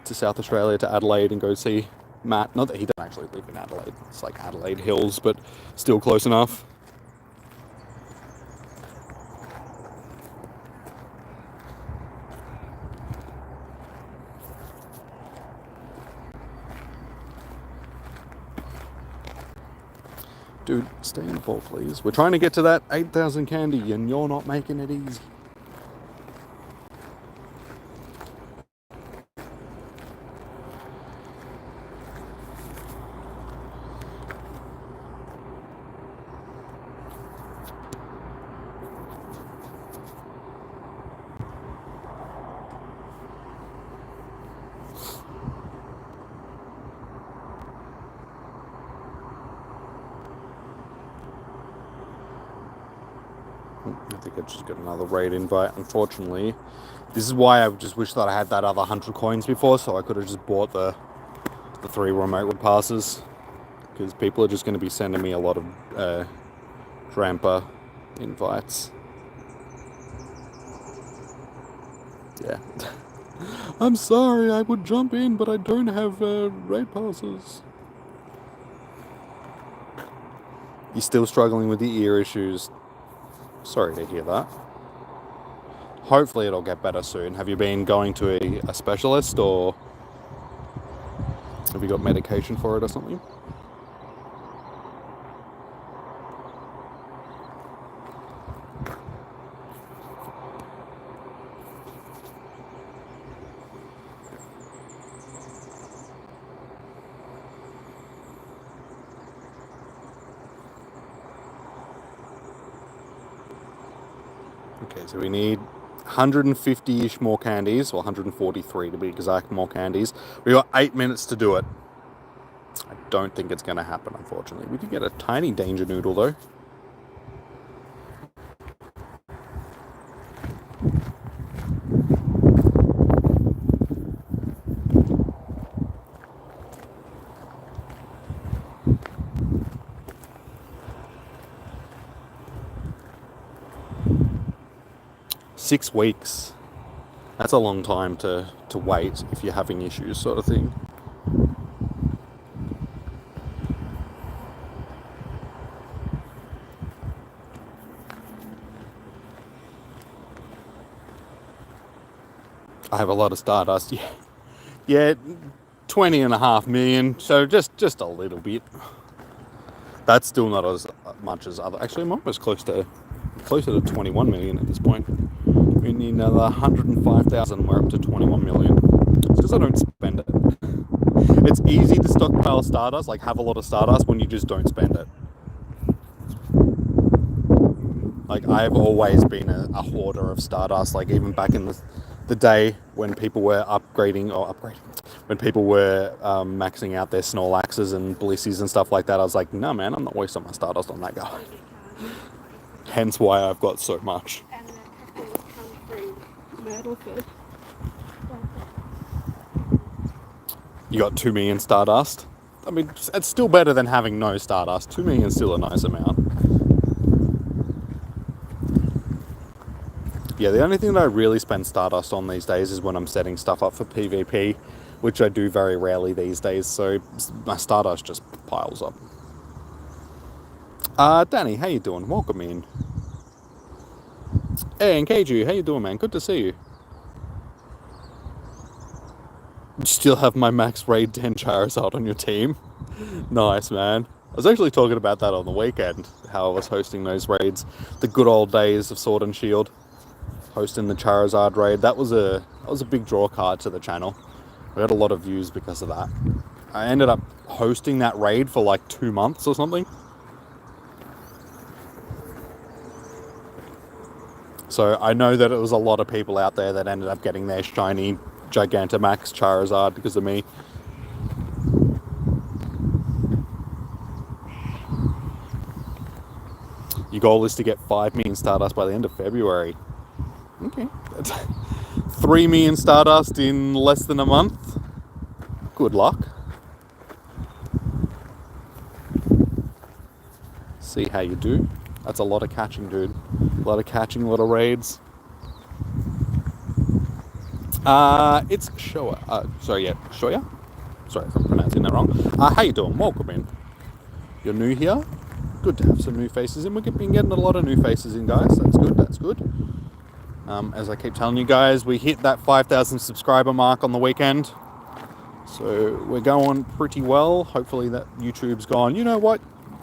Speaker 1: South Australia, to Adelaide, and go see Matt. Not that he doesn't actually live in Adelaide. It's like Adelaide Hills, but still close enough. Dude, stay in the ball, please. We're trying to get to that 8,000 candy, and you're not making it easy. I think I just got another raid invite, unfortunately. This is why I just wish that I had that other 100 coins before, so I could have just bought the 3 remote wood passes. Because people are just going to be sending me a lot of Tramper invites. Yeah. I'm sorry, I would jump in, but I don't have raid passes. You're still struggling with the ear issues. Sorry to hear that. Hopefully it'll get better soon. Have you been going to a specialist, or have you got medication for it or something? Okay, so we need 150-ish more candies, or 143 to be exact, more candies. We got 8 minutes to do it. I don't think it's going to happen, unfortunately. We did get a tiny danger noodle, though. Six weeks. That's a long time to wait if you're having issues, sort of thing. I have a lot of Stardust. Yeah, 20.5 million. So just a little bit. That's still not as much as other. Actually, I'm almost closer to 21 million at this point. We need another 105,000. We're up to 21 million. It's because I don't spend it. It's easy to stockpile Stardust, like have a lot of Stardust, when you just don't spend it. Like, I've always been a hoarder of Stardust. Like, even back in the day when people were when people were maxing out their Snorlaxes and Blissies and stuff like that, I was like, no man, I'm not wasting my Stardust on that guy. Hence why I've got so much.
Speaker 2: And that couple would come through Myrtleford.
Speaker 1: You got 2 million Stardust. I mean, it's still better than having no Stardust. 2 million is still a nice amount. Yeah, the only thing that I really spend Stardust on these days is when I'm setting stuff up for PvP, which I do very rarely these days, so my Stardust just piles up. Danny, how you doing? Welcome in. Hey, and Keiju, how you doing, man? Good to see you. You still have my max raid 10 Charizard on your team? Nice, man. I was actually talking about that on the weekend, how I was hosting those raids. The good old days of Sword and Shield. Hosting the Charizard raid. That was a big draw card to the channel. We had a lot of views because of that. I ended up hosting that raid for like 2 months or something. So I know that it was a lot of people out there that ended up getting their shiny Gigantamax Charizard because of me. Your goal is to get 5 million Stardust by the end of February. Okay. 3 million Stardust in less than a month. Good luck. See how you do. That's a lot of catching, dude. A lot of catching, a lot of raids. It's Shoya. Shoya? Sorry if I'm pronouncing that wrong. How you doing? Welcome in. You're new here? Good to have some new faces in. We've been getting a lot of new faces in, guys. That's good, that's good. As I keep telling you guys, we hit that 5,000 subscriber mark on the weekend. So we're going pretty well. Hopefully that YouTube's gone, you know what?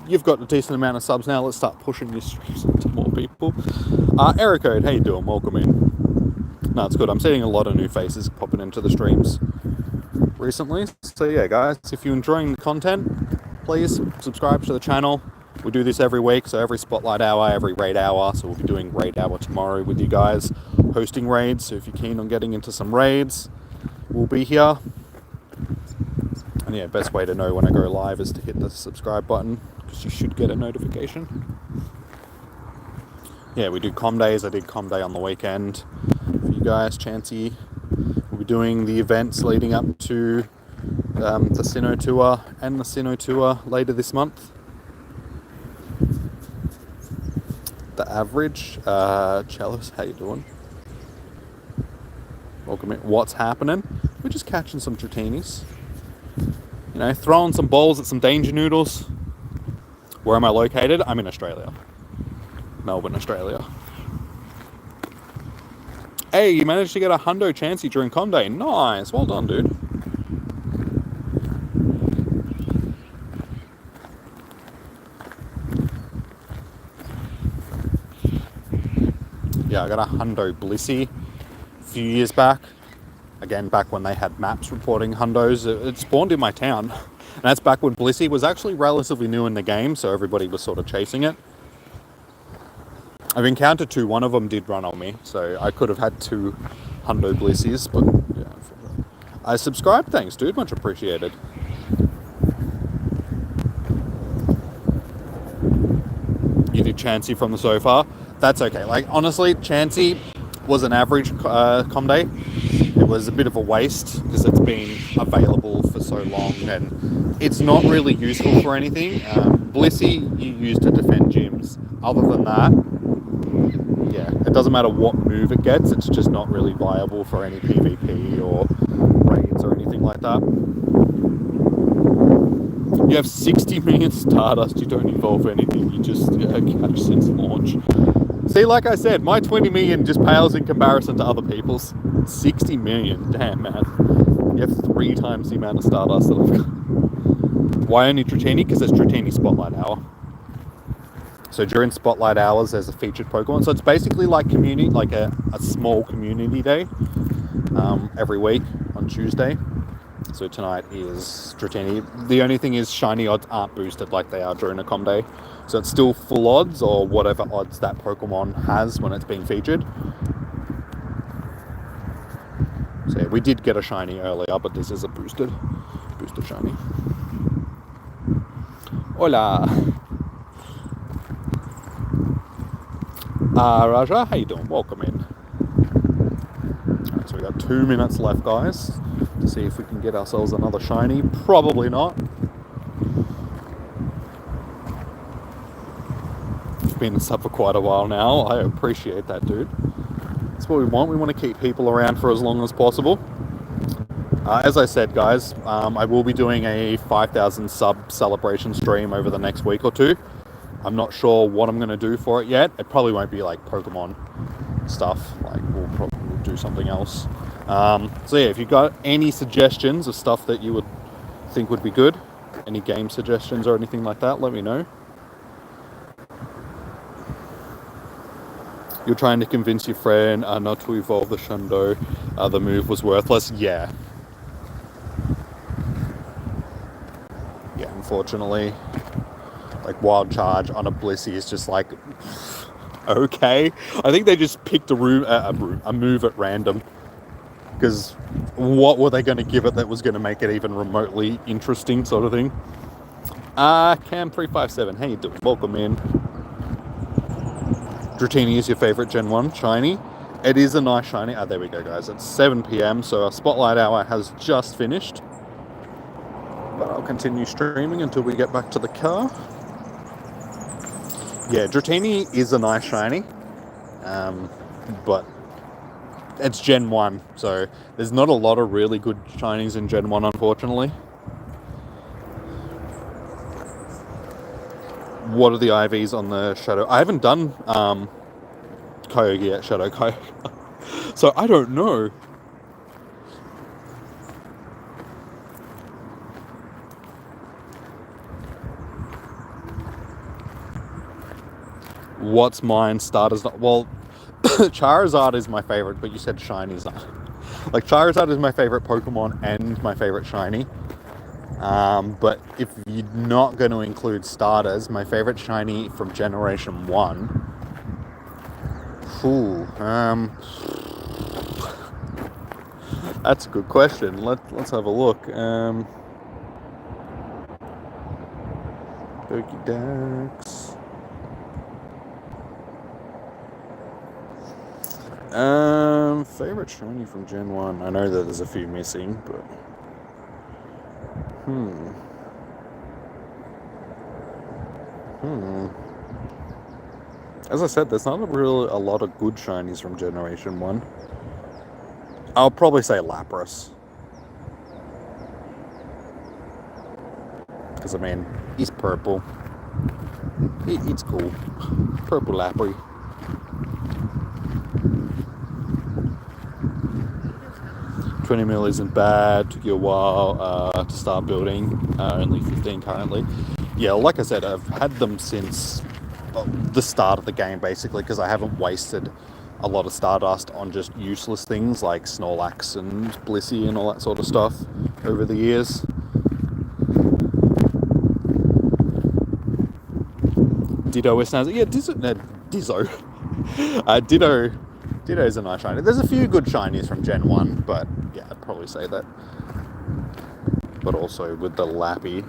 Speaker 1: you've got a decent amount of subs now. Let's start pushing your streams to more people. Ericode, how you doing? Welcome in. No, it's good. I'm seeing a lot of new faces popping into the streams recently. So yeah, guys, if you're enjoying the content, please subscribe to the channel. We do this every week, so every Spotlight Hour, every Raid Hour. So we'll be doing Raid Hour tomorrow with you guys, hosting raids. So if you're keen on getting into some raids, we'll be here. And yeah, best way to know when I go live is to hit the subscribe button, because you should get a notification. Yeah, we do comm days. I did comm day on the weekend for you guys. Chansey will be doing the events leading up to the Sinnoh Tour and the Sinnoh Tour later this month. The average, Chalice, how you doing? Welcome in. What's happening? We're just catching some Dratinis. You know, throwing some balls at some danger noodles. Where am I located? I'm in Australia. Melbourne, Australia. Hey, you managed to get a Hundo Chansey during comm day. Nice, well done, dude. Yeah, I got a Hundo Blissey a few years back. Again, back when they had maps reporting Hundos. It spawned in my town. And that's back when Blissey was actually relatively new in the game, so everybody was sort of chasing it. I've encountered two. One of them did run on me, so I could have had two Hundo Blissies, but yeah. I subscribed, thanks, dude. Much appreciated. You did Chansey from the sofa. That's okay. Like, honestly, Chansey was an average comm day. It was a bit of a waste because it's been available for so long and it's not really useful for anything. Blissey you use to defend gyms. Other than that, yeah, it doesn't matter what move it gets, it's just not really viable for any PvP or raids or anything like that. You have 60 million Stardust, you don't evolve anything, you just catch since launch. See, like I said, my 20 million just pales in comparison to other people's. 60 million, damn man. You have 3 times the amount of Stardust that I've got. Why only Dratini? Because it's Dratini Spotlight Hour. So during Spotlight Hours, there's a featured Pokemon. So it's basically like community, like a small community day every week on Tuesday. So tonight is Dratini. The only thing is shiny odds aren't boosted like they are during a comm day. So it's still full odds or whatever odds that Pokemon has when it's being featured. So yeah, we did get a shiny earlier, but this is a boosted shiny. Hola! Raja, how you doing? Welcome in. Alright, so we got 2 minutes left, guys, to see if we can get ourselves another shiny. Probably not. We've been in sub for quite a while now. I appreciate that, dude. That's what we want. We want to keep people around for as long as possible. As I said, guys, I will be doing a 5,000 sub celebration stream over the next week or two. I'm not sure what I'm going to do for it yet. It probably won't be like Pokemon stuff. Like we'll probably do something else. So yeah, if you've got any suggestions of stuff that you would think would be good, any game suggestions or anything like that, let me know. You're trying to convince your friend not to evolve the Shundo. The move was worthless. Yeah. Yeah, unfortunately. Like Wild Charge on a Blissey is just like, okay. I think they just picked a move at random. Because what were they going to give it that was going to make it even remotely interesting, sort of thing? Cam357, how you doing? Welcome in. Dratini is your favourite Gen 1 shiny. It is a nice shiny. There we go, guys. It's 7 PM, so our Spotlight Hour has just finished. But I'll continue streaming until we get back to the car. Yeah, Dratini is a nice shiny. But it's Gen 1, so there's not a lot of really good shinies in Gen 1, unfortunately. What are the IVs on the Shadow? I haven't done Kyogre yet, Shadow Kyogre. So I don't know. What's mine? Stardust. Well, Charizard is my favorite, but you said shinies. Like, Charizard is my favorite Pokemon and my favorite shiny. But if you're not going to include starters, my favorite shiny from Generation 1. That's a good question. Let's have a look. Pokédex. Favorite shiny from Gen 1. I know that there's a few missing, but as I said, there's not really a lot of good shinies from Generation 1. I'll probably say Lapras. Because, I mean, he's purple. It's cool. Purple Lapras. $20 million isn't bad. Took you a while to start building. Only 15 currently. Yeah, like I said, I've had them since the start of the game, basically, because I haven't wasted a lot of Stardust on just useless things like Snorlax and Blissey and all that sort of stuff over the years. Ditto is yeah, Ditto's a nice shiny. There's a few good shinies from Gen 1, but yeah, I'd probably say that. But also with the Lappy,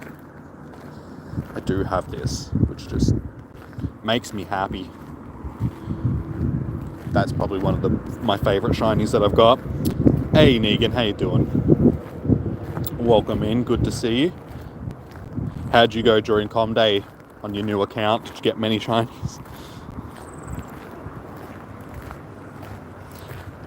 Speaker 1: I do have this, which just makes me happy. That's probably one of my favourite shinies that I've got. Hey Negan, how you doing? Welcome in, good to see you. How'd you go during Com Day on your new account? Did you get many shinies?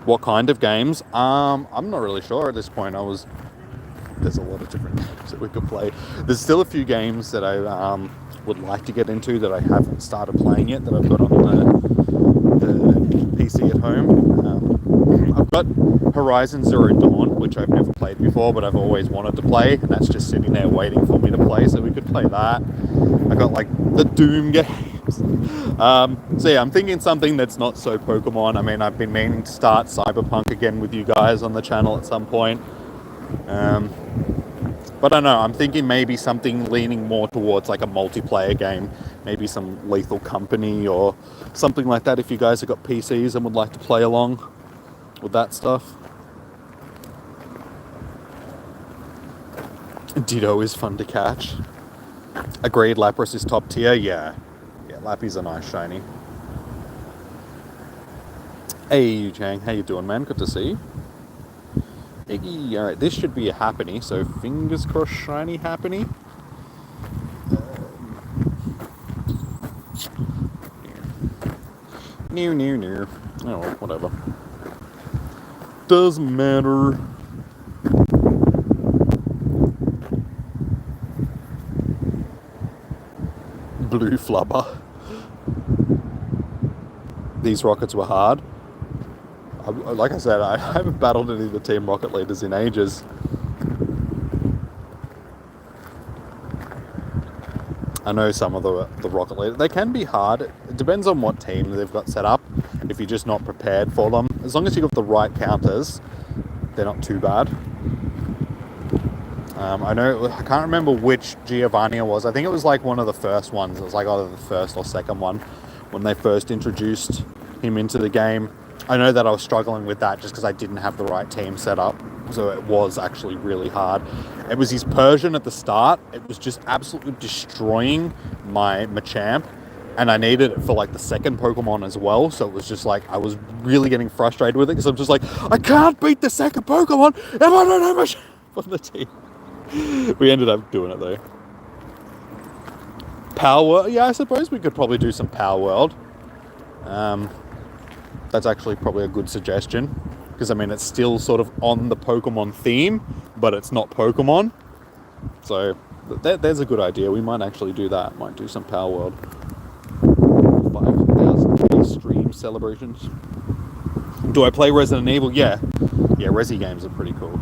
Speaker 1: What kind of games? I'm not really sure at this point. There's a lot of different games that we could play. There's still a few games that I would like to get into that I haven't started playing yet, that I've got on the PC at home. I've got Horizon Zero Dawn, which I've never played before, but I've always wanted to play, and that's just sitting there waiting for me to play, so we could play that. I got like the Doom games. So yeah, I'm thinking something that's not so Pokemon. I mean, I've been meaning to start Cyberpunk again with you guys on the channel at some point. But I don't know, I'm thinking maybe something leaning more towards like a multiplayer game. Maybe some Lethal Company or something like that if you guys have got PCs and would like to play along with that stuff. Ditto is fun to catch. Agreed, Lapras is top tier, yeah. Yeah, Lappy's a nice shiny. Hey Chang, how you doing, man? Good to see you. Iggy, alright, this should be a Happiny, so fingers crossed shiny Happiny. Near. Oh, whatever. Doesn't matter. Blue Flubber. These rockets were hard. Like I said, I haven't battled any of the Team Rocket leaders in ages. I know some of the Rocket leaders, they can be hard. It depends on what team they've got set up, if you're just not prepared for them. As long as you've got the right counters, they're not too bad. I can't remember which Giovanni it was. I think it was like one of the first ones. It was like either the first or second one when they first introduced him into the game. I know that I was struggling with that just because I didn't have the right team set up. So it was actually really hard. It was his Persian at the start. It was just absolutely destroying my Machamp. And I needed it for like the second Pokemon as well. So it was just like, I was really getting frustrated with it because I'm just like, I can't beat the second Pokemon if I don't have Machamp on the team. We ended up doing it though. Power World, yeah, I suppose we could probably do some Power World. That's actually probably a good suggestion because I mean it's still sort of on the Pokemon theme, but it's not Pokemon. So there's a good idea. We might actually do that. Might do some Power World. 5,000 stream celebrations. Do I play Resident Evil? Yeah, Resi games are pretty cool.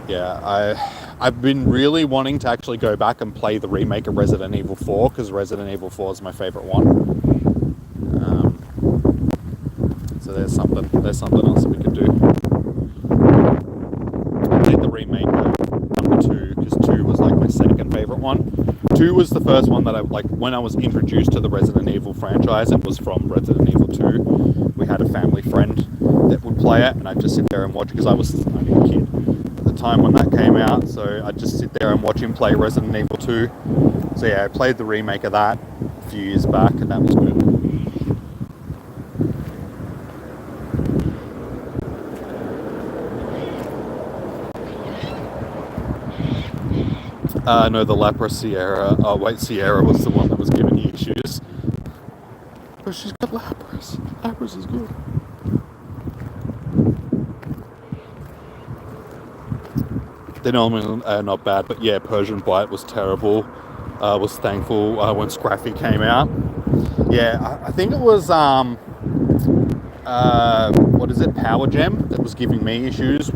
Speaker 1: Yeah, I've been really wanting to actually go back and play the remake of Resident Evil 4, because Resident Evil 4 is my favourite one. So there's something else that we could do. I played the remake of number 2, because 2 was like my second favourite one. 2 was the first one that I, like, when I was introduced to the Resident Evil franchise, it was from Resident Evil 2. We had a family friend that would play it, and I'd just sit there and watch, because I was only a kid at the time when that came out, so I'd just sit there and watch him play Resident Evil 2. So yeah, I played the remake of that a few years back, and that was good. No, the Lapras Sierra. Oh wait, Sierra was the one that was giving you issues. But she's got Lapras. Lapras is good. They're normally not bad, but yeah, Persian Bite was terrible. Was thankful when Scraffy came out. Yeah, I think it was what is it, Power Gem that was giving me issues.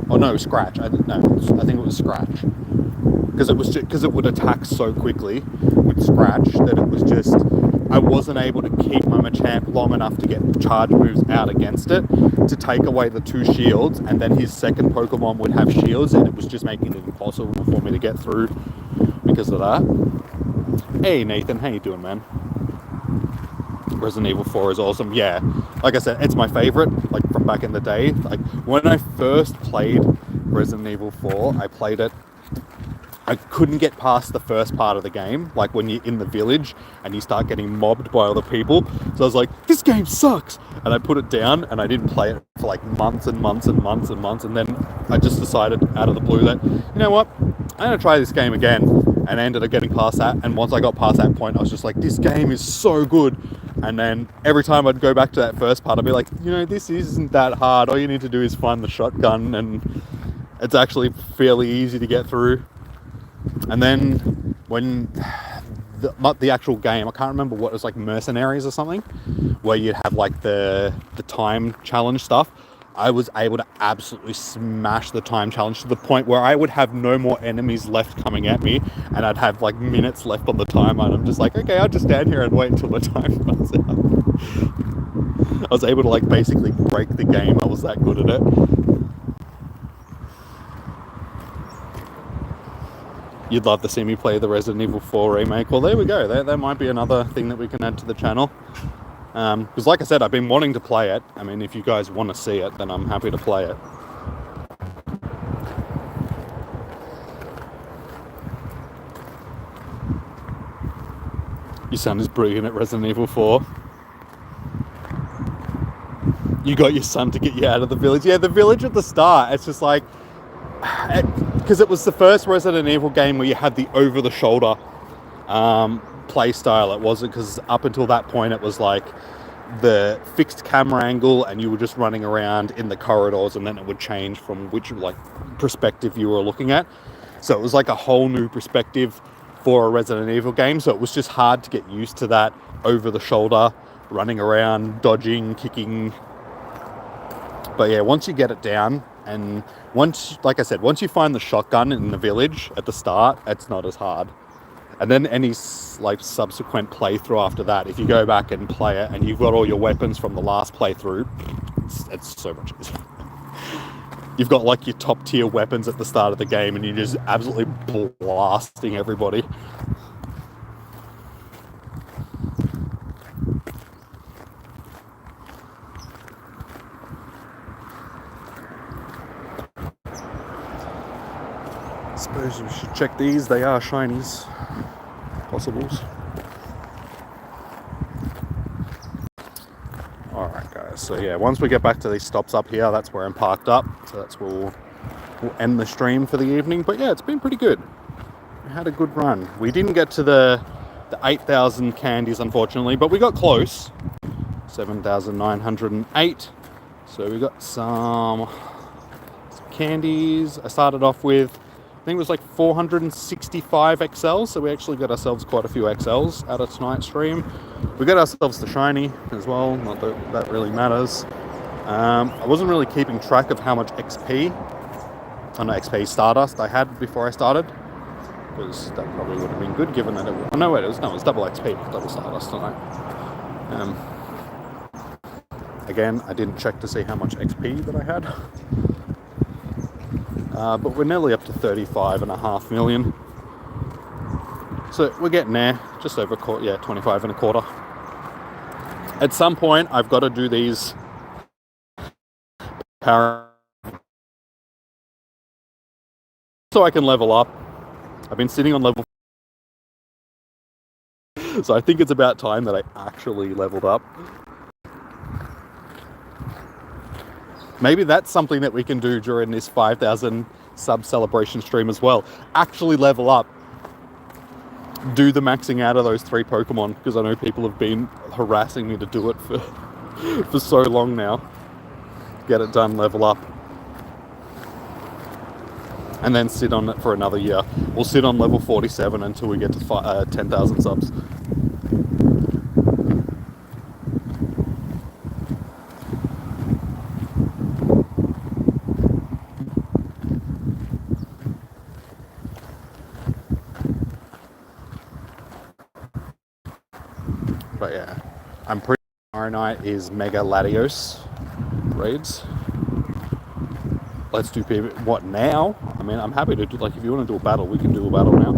Speaker 1: Oh no, Scratch. I think it was Scratch. Because it would attack so quickly with Scratch that it was just, I wasn't able to keep my Machamp long enough to get charge moves out against it to take away the 2 shields, and then his second Pokemon would have shields, and it was just making it impossible for me to get through because of that. Hey Nathan, how you doing, man? Resident Evil 4 is awesome. Yeah, like I said, it's my favorite, like from back in the day. Like when I first played Resident Evil 4, I played it, I couldn't get past the first part of the game, like when you're in the village and you start getting mobbed by other people. So I was like, this game sucks! And I put it down and I didn't play it for like months and months and months and months. And then I just decided out of the blue that, you know what, I'm going to try this game again. And I ended up getting past that. And once I got past that point, I was just like, this game is so good. And then every time I'd go back to that first part, I'd be like, you know, this isn't that hard. All you need to do is find the shotgun, and it's actually fairly easy to get through. And then when the actual game, I can't remember what it was, like Mercenaries or something, where you'd have like the time challenge stuff, I was able to absolutely smash the time challenge to the point where I would have no more enemies left coming at me, and I'd have like minutes left on the timer, and I'm just like, okay, I'll just stand here and wait until the time runs out. I was able to like basically break the game. I was that good at it. You'd love to see me play the Resident Evil 4 remake. Well, there we go. That might be another thing that we can add to the channel. Because like I said, I've been wanting to play it. I mean, if you guys want to see it, then I'm happy to play it. Your son is brilliant at Resident Evil 4. You got your son to get you out of the village. Yeah, the village at the start, it's just like... Because it was the first Resident Evil game where you had the over-the-shoulder play style. It wasn't, because up until that point it was like the fixed camera angle and you were just running around in the corridors, and then it would change from which like perspective you were looking at. So it was like a whole new perspective for a Resident Evil game. So it was just hard to get used to that over-the-shoulder, running around, dodging, kicking. But yeah, once you get it down, and once, like I said, once you find the shotgun in the village at the start, it's not as hard. And then any like subsequent playthrough after that, if you go back and play it and you've got all your weapons from the last playthrough, it's so much easier. You've got like your top tier weapons at the start of the game and you're just absolutely blasting everybody. Suppose we should check these. They are shinies. Possibles. Alright guys, so yeah, once we get back to these stops up here, that's where I'm parked up. So that's where we'll end the stream for the evening. But yeah, it's been pretty good. We had a good run. We didn't get to the 8,000 candies, unfortunately, but we got close. 7,908. So we got some candies. I started off with, I think it was like 465 XLs, so we actually got ourselves quite a few XLs out of tonight's stream. We got ourselves the shiny as well, not that that really matters. I wasn't really keeping track of how much XP on XP Stardust I had before I started, because that probably would have been good given that it was, oh no wait, it was double XP, double Stardust tonight. Again, I didn't check to see how much XP that I had, but we're nearly up to 35.5 million, so we're getting there, just over 25 and a quarter. At some point I've got to do these power so I can level up. I've been sitting on level, so I think it's about time that I actually leveled up. Maybe that's something that we can do during this 5,000 sub celebration stream as well. Actually level up. Do the maxing out of those 3 Pokemon, because I know people have been harassing me to do it for so long now. Get it done, level up. And then sit on it for another year. We'll sit on level 47 until we get to 10,000 subs. But yeah, I'm pretty sure tomorrow night is Mega Latios raids. Let's do PvP. What now? I mean, I'm happy to do, like, if you want to do a battle, we can do a battle now.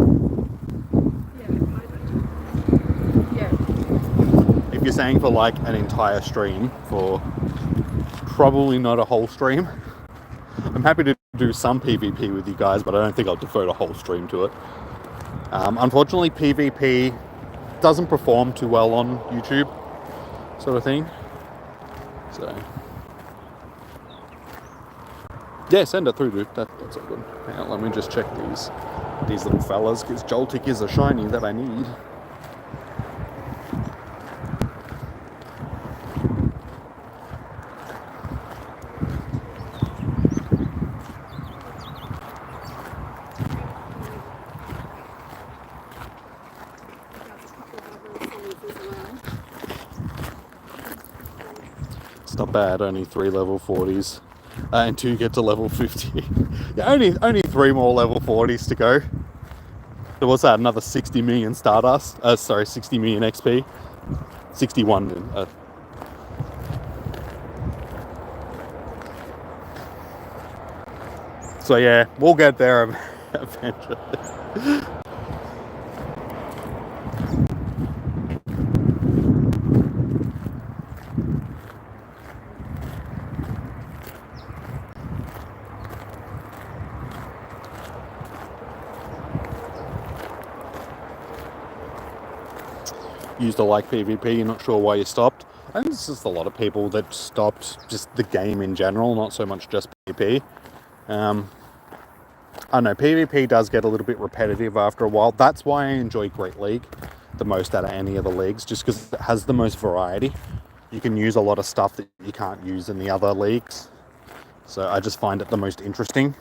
Speaker 2: Yeah.
Speaker 1: If you're saying for like an entire stream, for probably not a whole stream, I'm happy to do some PvP with you guys, but I don't think I'll devote a whole stream to it. Unfortunately, PvP doesn't perform too well on YouTube, sort of thing. So yeah, send it through, dude. That's all good. Hang on, let me just check these little fellas, because Joltik is a shiny that I need. It's not bad, only 3 level 40s. Until you get to level 50. Yeah, only 3 more level 40s to go. So what's that, another 60 million Stardust? 60 million XP? 61. So yeah, we'll get there eventually. Used to like PvP, you're not sure why you stopped. I think there's just a lot of people that stopped just the game in general, not so much just PvP. I don't know, PvP does get a little bit repetitive after a while. That's why I enjoy Great League the most out of any of the leagues, just because it has the most variety. You can use a lot of stuff that you can't use in the other leagues. So I just find it the most interesting.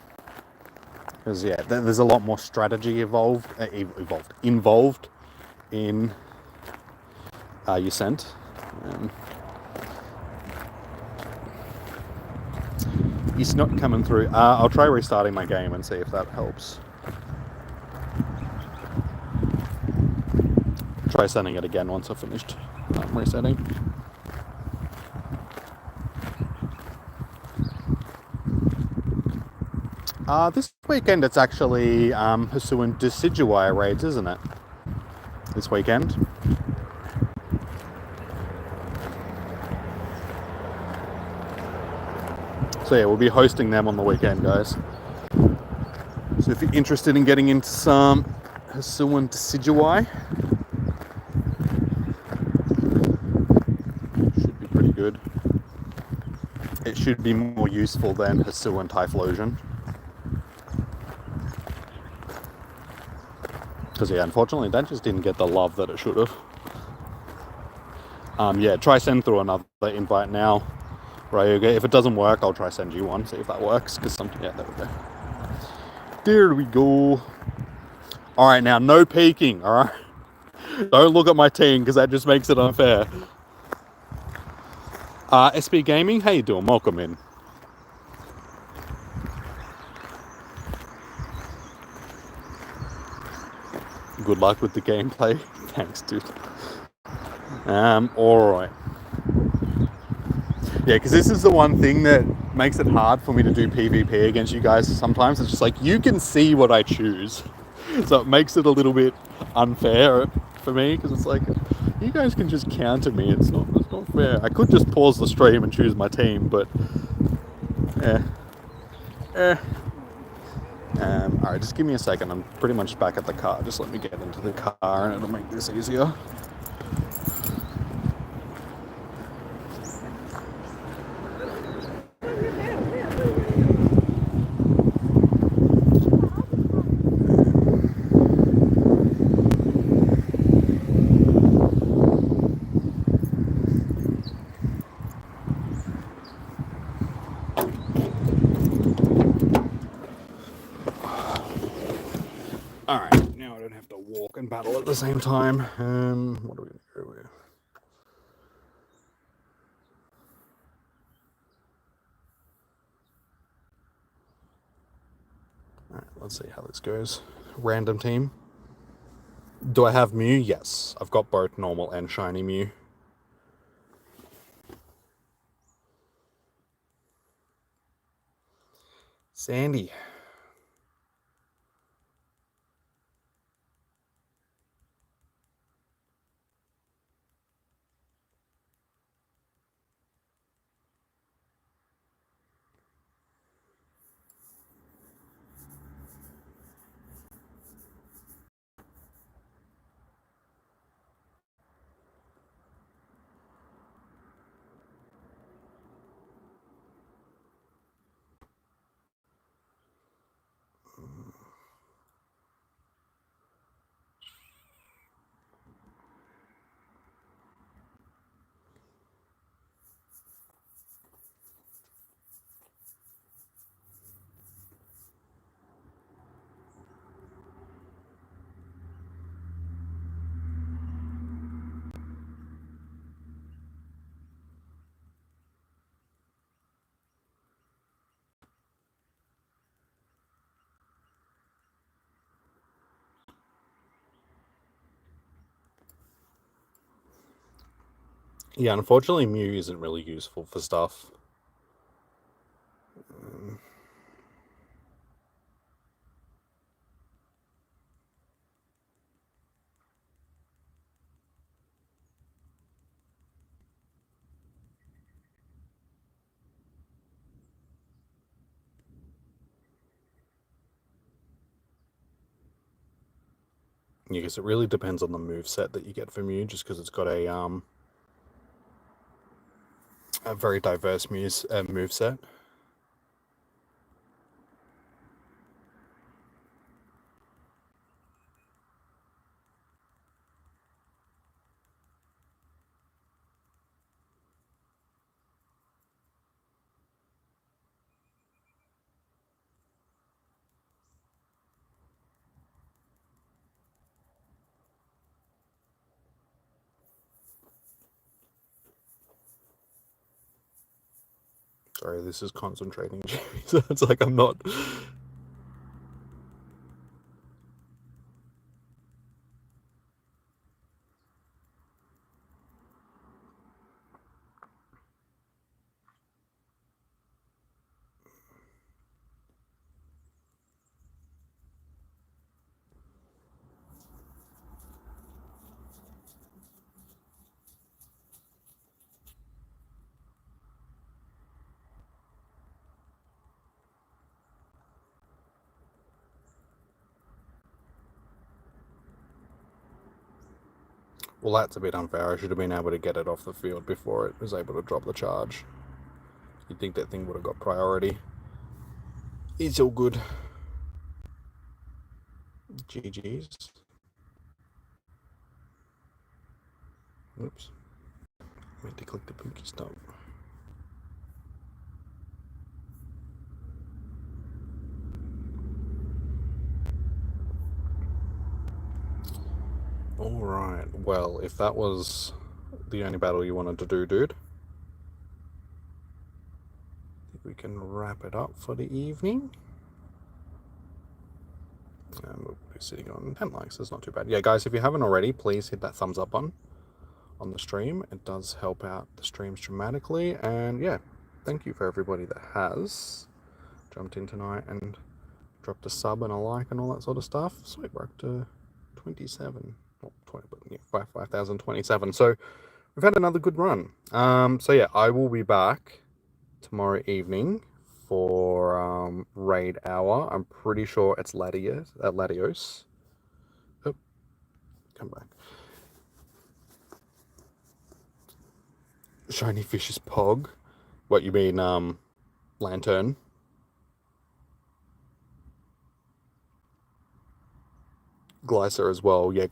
Speaker 1: Because yeah, there's a lot more strategy involved in your scent. He's not coming through. I'll try restarting my game and see if that helps. Try sending it again once I've finished resetting. This weekend it's actually Hisuian Decidueye raids, isn't it? This weekend. So yeah, we'll be hosting them on the weekend, guys. So if you're interested in getting into some Hisuian Decidueye, should be pretty good. It should be more useful than Hisuian Typhlosion. Because yeah, unfortunately that just didn't get the love that it should have. Yeah, try send through another invite now, Ryuga. If it doesn't work, I'll try send you one, see if that works. Because yeah, there we go. There we go. All right, now no peeking. All right, don't look at my team because that just makes it unfair. SB Gaming, how you doing? Welcome in. good luck with the gameplay. Thanks, dude. Alright. Yeah, because this is the one thing that makes it hard for me to do PvP against you guys sometimes. It's just like, you can see what I choose. So it makes it a little bit unfair for me, because it's like, you guys can just counter me. It's not fair. I could just pause the stream and choose my team, but alright, just give me a second. I'm pretty much back at the car. Just let me get into the car and it'll make this easier. Alright, now I don't have to walk and battle at the same time. What are we going to go with? Alright, let's see how this goes. Random team. Do I have Mew? Yes. I've got both normal and shiny Mew. Sandy. Yeah, unfortunately Mew isn't really useful for stuff. Yeah, because it really depends on the move set that you get from Mew, just because it's got a very diverse move set. Sorry, this is concentrating. So it's like I'm not. Well, that's a bit unfair. I should have been able to get it off the field before it was able to drop the charge. You'd think that thing would have got priority. It's all good. GG's. Oops. I meant to click the Pookie stop. Alright, well, if that was the only battle you wanted to do, dude, I think we can wrap it up for the evening. And we'll be sitting on 10 likes. That's not too bad. Yeah, guys, if you haven't already, please hit that thumbs up button on the stream. It does help out the streams dramatically. And yeah, thank you for everybody that has jumped in tonight and dropped a sub and a like and all that sort of stuff. Sweet, we're up to 27. Not 20, but yeah, 5,027. So we've had another good run. So yeah, I will be back tomorrow evening for raid hour. I'm pretty sure it's Latios. Oh, come back. Shiny Fish's Pog. What you mean, Lantern? Glycer as well. Yeah,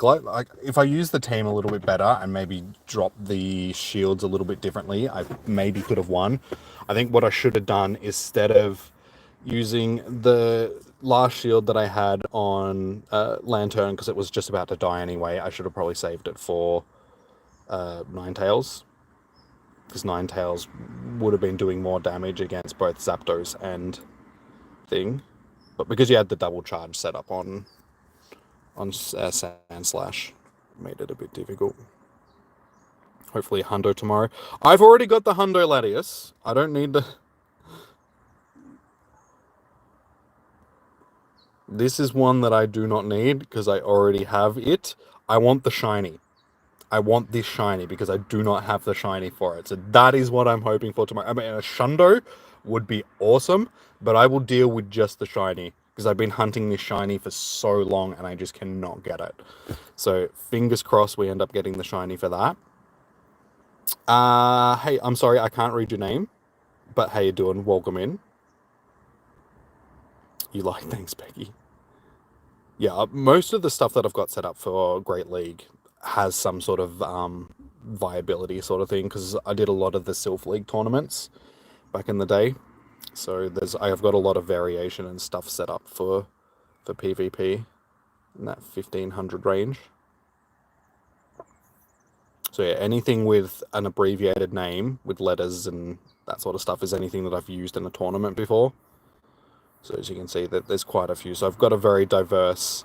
Speaker 1: if I use the team a little bit better and maybe drop the shields a little bit differently, I maybe could have won. I think what I should have done, instead of using the last shield that I had on Lantern, because it was just about to die anyway, I should have probably saved it for Ninetales, because Ninetales would have been doing more damage against both Zapdos and thing. But because you had the double charge set up on Sand Slash, made it a bit difficult. Hopefully Hundo tomorrow. I've already got the Hundo Latias. I don't need the... This is one that I do not need because I already have it. I want the shiny. I want this shiny because I do not have the shiny for it. So that is what I'm hoping for tomorrow. I mean, a Shundo would be awesome, but I will deal with just the shiny because I've been hunting this shiny for so long and I just cannot get it. So fingers crossed we end up getting the shiny for that. Hey, I'm sorry, I can't read your name, but how you doing? Welcome in. You like, thanks, Becky. Yeah, most of the stuff that I've got set up for Great League has some sort of viability sort of thing, because I did a lot of the Sylph League tournaments back in the day. So I have got a lot of variation and stuff set up for PvP in that 1500 range. So yeah, anything with an abbreviated name with letters and that sort of stuff is anything that I've used in a tournament before. So as you can see, that there's quite a few. So I've got a very diverse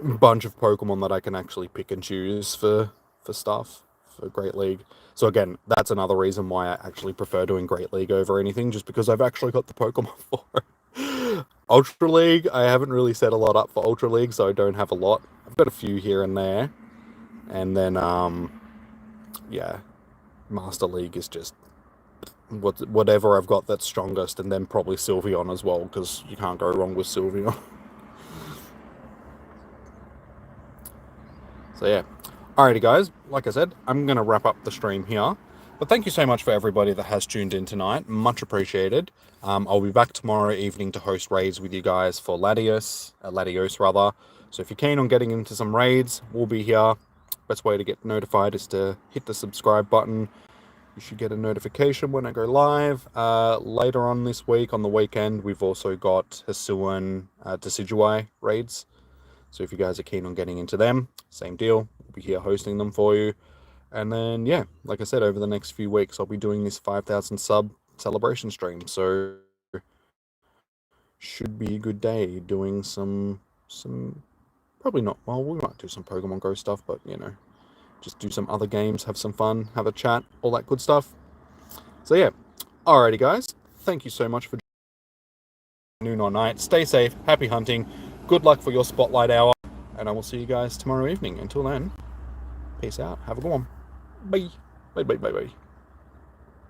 Speaker 1: bunch of Pokemon that I can actually pick and choose for stuff for Great League. So again, that's another reason why I actually prefer doing Great League over anything, just because I've actually got the Pokemon for it. Ultra League, I haven't really set a lot up for Ultra League, so I don't have a lot. I've got a few here and there. And then, yeah, Master League is just whatever I've got that's strongest, and then probably Sylveon as well, because you can't go wrong with Sylveon. So yeah. Alrighty guys, like I said, I'm going to wrap up the stream here. But thank you so much for everybody that has tuned in tonight. Much appreciated. I'll be back tomorrow evening to host raids with you guys for Latios rather. So if you're keen on getting into some raids, we'll be here. Best way to get notified is to hit the subscribe button. You should get a notification when I go live. Later on this week, on the weekend, we've also got Hisuian Decidueye raids. So if you guys are keen on getting into them, same deal. We'll be here hosting them for you. And then, yeah, like I said, over the next few weeks, I'll be doing this 5,000 sub celebration stream. So should be a good day doing some probably not, well, we might do some Pokemon Go stuff, but, you know, just do some other games, have some fun, have a chat, all that good stuff. So, yeah. Alrighty, guys. Thank you so much for noon or night. Stay safe. Happy hunting. Good luck for your Spotlight Hour. And I will see you guys tomorrow evening. Until then, peace out. Have a good one. Bye. Bye, bye, bye, bye.